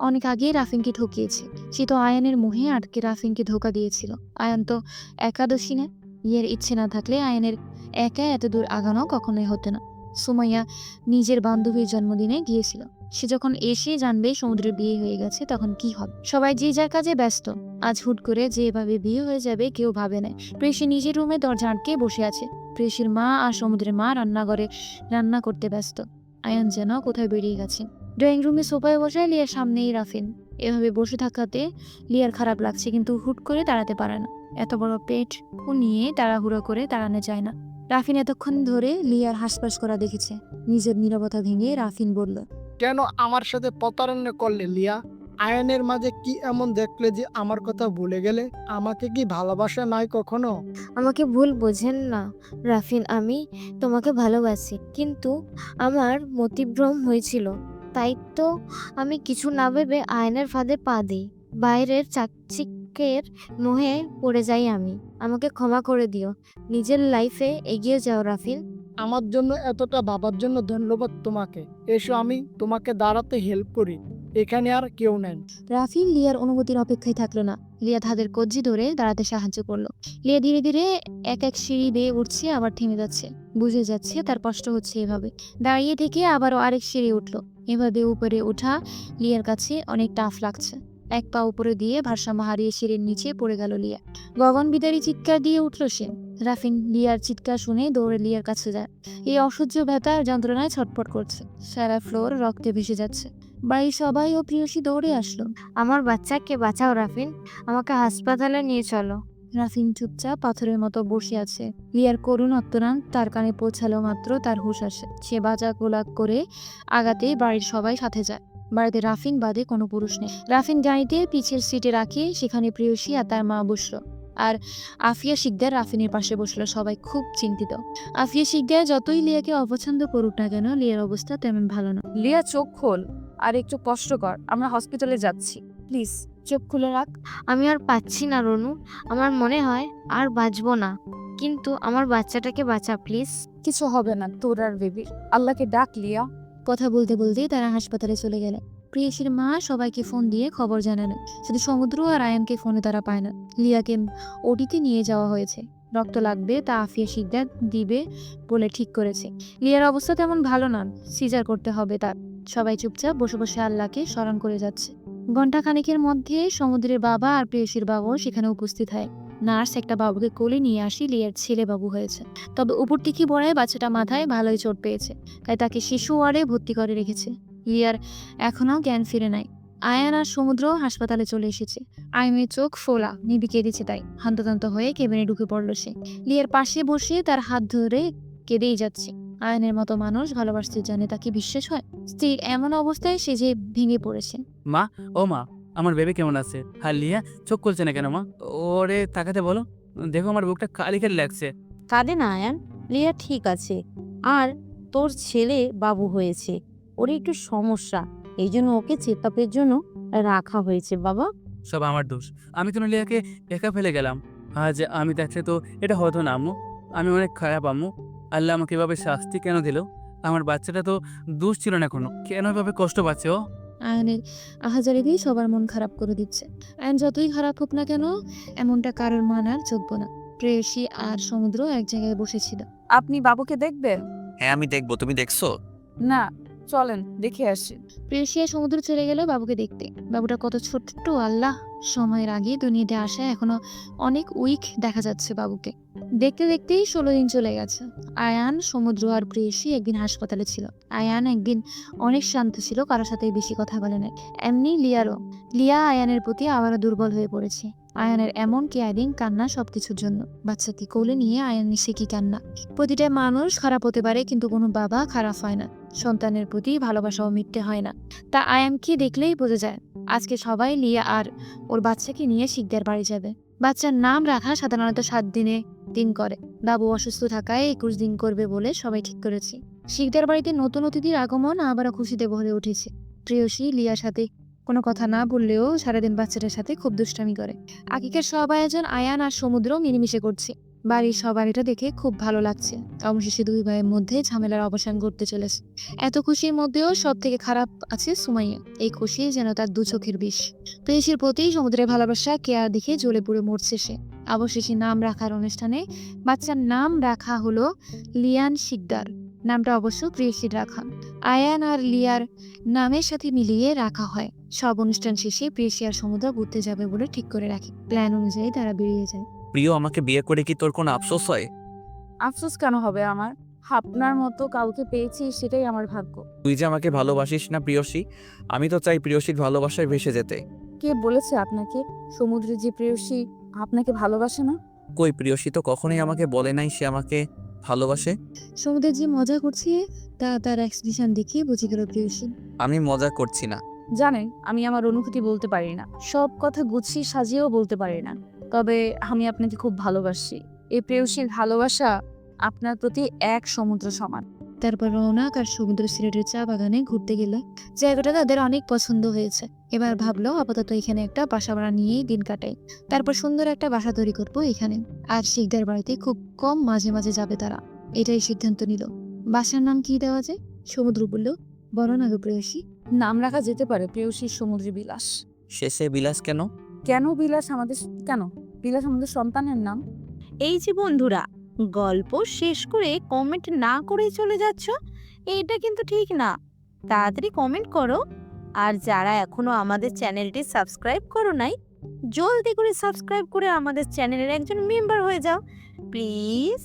অনেক আগেই রাফিনকে ঠকিয়েছে। সে তো আয়ানের মোহে আটকে রাফিনকে ধোকা দিয়েছিল। আয়ান তো একাদশী না। ইয়ের ইচ্ছে না থাকলে আয়ানের একা এত দূর আগানো কখনোই হতো না। সুমাইয়া নিজের বান্ধবীর জন্মদিনে গিয়েছিল। সে যখন এসে জানবে সমুদ্রের বিয়ে হয়ে গেছে তখন কি হবে। সবাই যে যার কাজে ব্যস্ত। আজ হুট করে যেভাবে বিয়ে হয়ে যাবে কেউ ভাবে না। প্রেয়সী নিজের রুমে দরজা আটকে বসে আছে। প্রেয়সীর মা আর সমুদ্রের মা রান্নাঘরে রান্না করতে ব্যস্ত। আয়ান যেন কোথায় বেরিয়ে গেছে। ড্রয়িং রুমে সোফায় বসে লিয়ার সামনেই রাফিন। এভাবে বসে থাকাতে লিয়ার খারাপ লাগছে, কিন্তু হুট করে দাঁড়াতে পারে না। এত বড় পেট নিয়ে তাড়াহুড়ো করে দাঁড়ানো যায় না। রাফিন এতক্ষণ ধরে লিয়ার হাসপাস করা দেখেছে। নিজের নীরবতা ভেঙে রাফিন বলল, কেন আমার সাথে প্রতারণা করলে লিয়া? আয়নের মাঝে কি এমন দেখলে যে আমার কথা ভুলে গেলে? আমাকে কি ভালোবাসা নাই কখনো? আমাকে ভুল বোঝেন না রাফিন, আমি তোমাকে ভালোবাসি, কিন্তু আমার মতিভ্রম হয়েছিল। তাই তো আমি কিছু না ভেবে আয়নের ফাঁদে পা দিই। বাইরের চাকচিক্যের মোহে পড়ে যাই আমি। আমাকে ক্ষমা করে দিও। নিজের লাইফে এগিয়ে যাও রাফিন। আমার জন্য এতটা ভাবার জন্য ধন্যবাদ তোমাকে। এসো আমি তোমাকে দাঁড়াতে হেল্প করি। এখানে আর কেউ নেন। রাফিন লিয়ার অনুমতির অপেক্ষায় থাকলো না। লিয়া তাদের কজ্জি ধরে দাঁড়াতে সাহায্য করলো। লিয়া ধীরে ধীরে এক এক সিঁড়ি বেয়ে উঠছে, আবার থেমে যাচ্ছে। বুঝে যাচ্ছে তার কষ্ট হচ্ছে। এভাবে দাঁড়িয়ে থেকে আবারও আরেক সিঁড়ি উঠলো। এভাবে উপরে ওঠা লিয়ার কাছে অনেক টাফ লাগছে। এক পা উপরে দিয়ে ভারসাম্য হারিয়ে সিঁড়ির নিচে পড়ে গেল লিয়া। গগন বিদারী চিৎকার দিয়ে উঠল সে। রাফিন লিয়ার চিৎকার শুনে দৌড়ে লিয়ার কাছে যায়। এই অসহ্য ব্যথার যন্ত্রণায় ছটফট করছে। সারা ফ্লোর রক্তে ভেসে যাচ্ছে। বাড়ির সবাই ও প্রিয়সী দৌড়ে আসলো। আমার বাচ্চাকে বাঁচাও রাফিন, আমাকে হাসপাতালে নিয়ে চলো। রাফিন চুপচাপ পাথরের মতো বসে আছে। লিয়ার করুণ আত্মনাদ তার কানে পৌঁছালো মাত্র তার হুঁশ আসে। সে বাজা গোলাপ করে আগাতে বাড়ির সবাই সাথে যায়। বাড়িতে রাফিন বাদে কোনো পুরুষ নেই। রাফিন গাড়িতে পিছের সিটে রাখে, সেখানে প্রিয়সী আর তার মা বসলো। আর আফিয়া শিকদার রাফিনের পাশে বসলো। সবাই খুব চিন্তিত। আফিয়া শিকদার যতই লিয়াকে অপছন্দ করুক না কেন, লিয়ার অবস্থা তেমন ভালো না। লিয়া, চোখ খোল আর একটু কষ্ট কর, আমরা হসপিটালে যাচ্ছি, প্লিজ চোখ খুলে রাখ। আমি আর পাচ্ছি না রনু, আমার মনে হয় আর বাঁচবো না, কিন্তু আমার বাচ্চাটাকে বাঁচা প্লিজ। কিছু হবে না তোর আর বেবির, আল্লাহকে ডাক লিয়া। কথা বলতে বলতেই তারা হাসপাতালে চলে গেল। প্রিয়সীর মা সবাইকে ফোন দিয়ে খবর জানানো। শুধু সমুদ্র আর আয়ানকে ফোনে তারা পায় না। লিয়াকে ওটিতে নিয়ে যাওয়া হয়েছে। রক্ত লাগবে তা আফিয়া শিকদার দিবে বলে ঠিক করেছে। লিয়ার অবস্থা তেমন ভালো না, সিজার করতে হবে তার। সবাই চুপচাপ বসে বসে আল্লাহকে স্মরণ করে যাচ্ছে। ঘণ্টা খানেকের মধ্যে সমুদ্রের বাবা আর প্রিয়সীর বাবাও সেখানে উপস্থিত হয়। নার্স একটা বাবুকে কোলে নিয়ে আসি লিয়ার ছেলে বাবু হয়েছে। তবে উপর থেকে বড়ায় বাচ্চাটা মাথায় ভালোই চোট পেয়েছে, তাই তাকে শিশু ওয়ার্ডে ভর্তি করে রেখেছে। লিয়ার এখনো জ্ঞান ফিরে নাই। আয়ান আর সমুদ্র হাসপাতালে চলে এসেছে। আইমের চোখ ফোলা, নিবি কেঁদেছে, তাই হন্তদন্ত হয়ে কেবিনে ঢুকে পড়লো সে। লিয়ার পাশে বসে তার হাত ধরে কেঁদেই যাচ্ছে। আয়নের মতো মানুষ ভালোবাসতে জানে, তাকে বিশ্বাস হয়? স্ত্রীর এমন অবস্থায় সে যে ভেঙে পড়েছে। মা, ও মা, আমার বেবি কেমন আছে? আর লিয়া চোখ খুলছে না কেন মা? ওরে তাকাতে বলো, দেখো আমার বুকটা খালি খালি লাগছে। কাঁদে না আয়ান, লিয়া ঠিক আছে। আর তোর ছেলে বাবু হয়েছে, ওর একটু সমস্যা, এই জন্য ওকে চেক আপের জন্য রাখা হয়েছে বাবা। সব আমার দোষ। আমি তো লিয়াকে একা ফেলে গেলাম। আজ আমি থাকলে তো এটা হতো না আম্মু। আমি অনেক খারাপ আম্মু। আল্লাহ আমাকে এভাবে শাস্তি কেন দিল? আমার বাচ্চাটা তো দোষ ছিল না কোনো, কেন এভাবে কষ্ট পাচ্ছে ও? আয়নের আহাজারিতেই সবার মন খারাপ করে দিচ্ছে। আয়ন যতই খারাপ হোক না কেন, এমনটা কারোর মানার যোগ্য না। প্রেয়সী আর সমুদ্র এক জায়গায় বসেছিল। আপনি বাবুকে দেখবেন? হ্যাঁ আমি দেখবো, তুমি দেখছো? না, চলেন দেখে আসি। প্রেয়সী আর সমুদ্র চলে গেল বাবুকে দেখতে। বাবুটা কত ছোট্ট আল্লাহ! সময়ের আগে দুনিয়াতে আসা এখনো অনেক উইক দেখা যাচ্ছে বাবুকে। দেখতে দেখতেই 16 দিন চলে গেছে। আয়ান, সমুদ্র আর প্রেয়সী একদিন হাসপাতালে ছিল। আয়ান একদিন অনেক শান্ত ছিল, কারোর সাথে বেশি কথা বলে না। এমনি লিয়ারও। লিয়া আয়ানের প্রতি আবারও দুর্বল হয়ে পড়েছে। আয়ানের এমন কেয়ারিং কান্না সবকিছুর জন্য। বাচ্চাকে কোলে নিয়ে আয়ান সে কি কান্না। প্রতিটা মানুষ খারাপ হতে পারে, কিন্তু কোনো বাবা খারাপ হয় না। সন্তানের প্রতি ভালোবাসাও মিথ্যে হয় না, তা আয়ানকে দেখলেই বোঝা যায়। আজকে সবাই লিয়া আর ওর বাচ্চাকে নিয়ে শিকদার বাড়ি যাবে। বাচ্চার নাম রাখা সাধারণত 7 দিন করে। বাবু অসুস্থ থাকায় 21 দিন করবে বলে সবাই ঠিক করেছে। শিকদার বাড়িতে নতুন অতিথির আগমন আবারও খুশিতে ভরে উঠেছে। প্রেয়সী লিয়ার সাথে কোনো কথা না বললেও সারাদিন বাচ্চাটার সাথে খুব দুষ্টামি করে। আকিকার সব আয়োজন আয়ান আর সমুদ্র মিলেমিশে করছে। বাড়ির সবার এটা দেখে খুব ভালো লাগছে। অবশেষে 2 ভাইয়ের মধ্যে ঝামেলার অবসান ঘটতে চলেছে। এত খুশির মধ্যেও সব থেকে খারাপ আছে সুমাইয়া। এই খুশি যেন তার 2 চোখের বিষ। প্রেয়সীর প্রতি সমুদ্রের ভালোবাসা কেয়ার দেখে জ্বলে পুড়ে মরছে সে। অবশেষে নাম রাখার অনুষ্ঠানে বাচ্চার নাম রাখা হলো লিয়ান শিকদার। নামটা অবশ্য প্রেয়সীর রাখা। আয়ান আর লিয়ার নামের সাথে মিলিয়ে রাখা হয়। সব অনুষ্ঠান শেষে প্রেয়সী আর সমুদ্র ঘুরতে যাবে বলে ঠিক করে রাখে। প্ল্যান অনুযায়ী তারা বেরিয়ে যায়। প্রিয়, আমাকে বিয়ে করে কি তোর কোনো আফসোস হয়? আফসোস কেন হবে আমার? আপনার মতো কাউকে পেয়েছি, সেটাই আমার ভাগ্য। তুই যে আমাকে ভালোবাসিস না প্রিয়সী, আমি তো চাই প্রিয়সীর ভালোবাসায় ভেসে যেতে। কে বলেছে আপনাকে সমুদ্রে যে প্রেয়সী আপনাকে ভালোবাসে না? কই, প্রিয়সী তো কখনোই আমাকে বলে নাই সে আমাকে ভালোবাসে। সমুদ্রের যে মজা করছে তা তার এক্সপ্রেশন দেখে বুঝে গেল প্রেয়সী। আমি মজা করছি না। জানেন, আমি আমার অনুভূতি বলতে পারি না, সব কথা গুছিয়ে সাজিয়েও বলতে পারি না। তবে আমি আপনাকে খুব ভালোবাসি। এই প্রেয়সীর ভালোবাসা আপনার প্রতি এক সমুদ্র সমান। তারপর রৌনক আর সমুদ্র সিলেটের চা বাগানে ঘুরতে গেল। জায়গাটা তাদের অনেক পছন্দ হয়েছে। এবার ভাবলো আপাতত এখানে একটা বাসা ভাড়া নিয়েই দিন কাটাই। তারপর সুন্দর একটা বাসা তৈরি করবো এখানে। আর শিকদার বাড়িতে খুব কম মাঝে মাঝে যাবে তারা, এটাই সিদ্ধান্ত নিল। বাসার নাম কি দেওয়া যায়? সমুদ্র বলল, বলো না গো প্রেয়সী। নাম রাখা যেতে পারে প্রেয়সীর সমুদ্রী বিলাস। শেষে বিলাস কেন? কেন বিলাস আমাদের সন্তানের নাম। এই যে বন্ধুরা, গল্প শেষ করে কমেন্ট না করেই চলে যাচ্ছ, এটা কিন্তু ঠিক না। তাড়াতাড়ি কমেন্ট করো। আর যারা এখনো আমাদের চ্যানেলটি সাবস্ক্রাইব করো নাই, জলদি করে সাবস্ক্রাইব করে আমাদের চ্যানেলের একজন মেম্বার হয়ে যাও প্লিজ।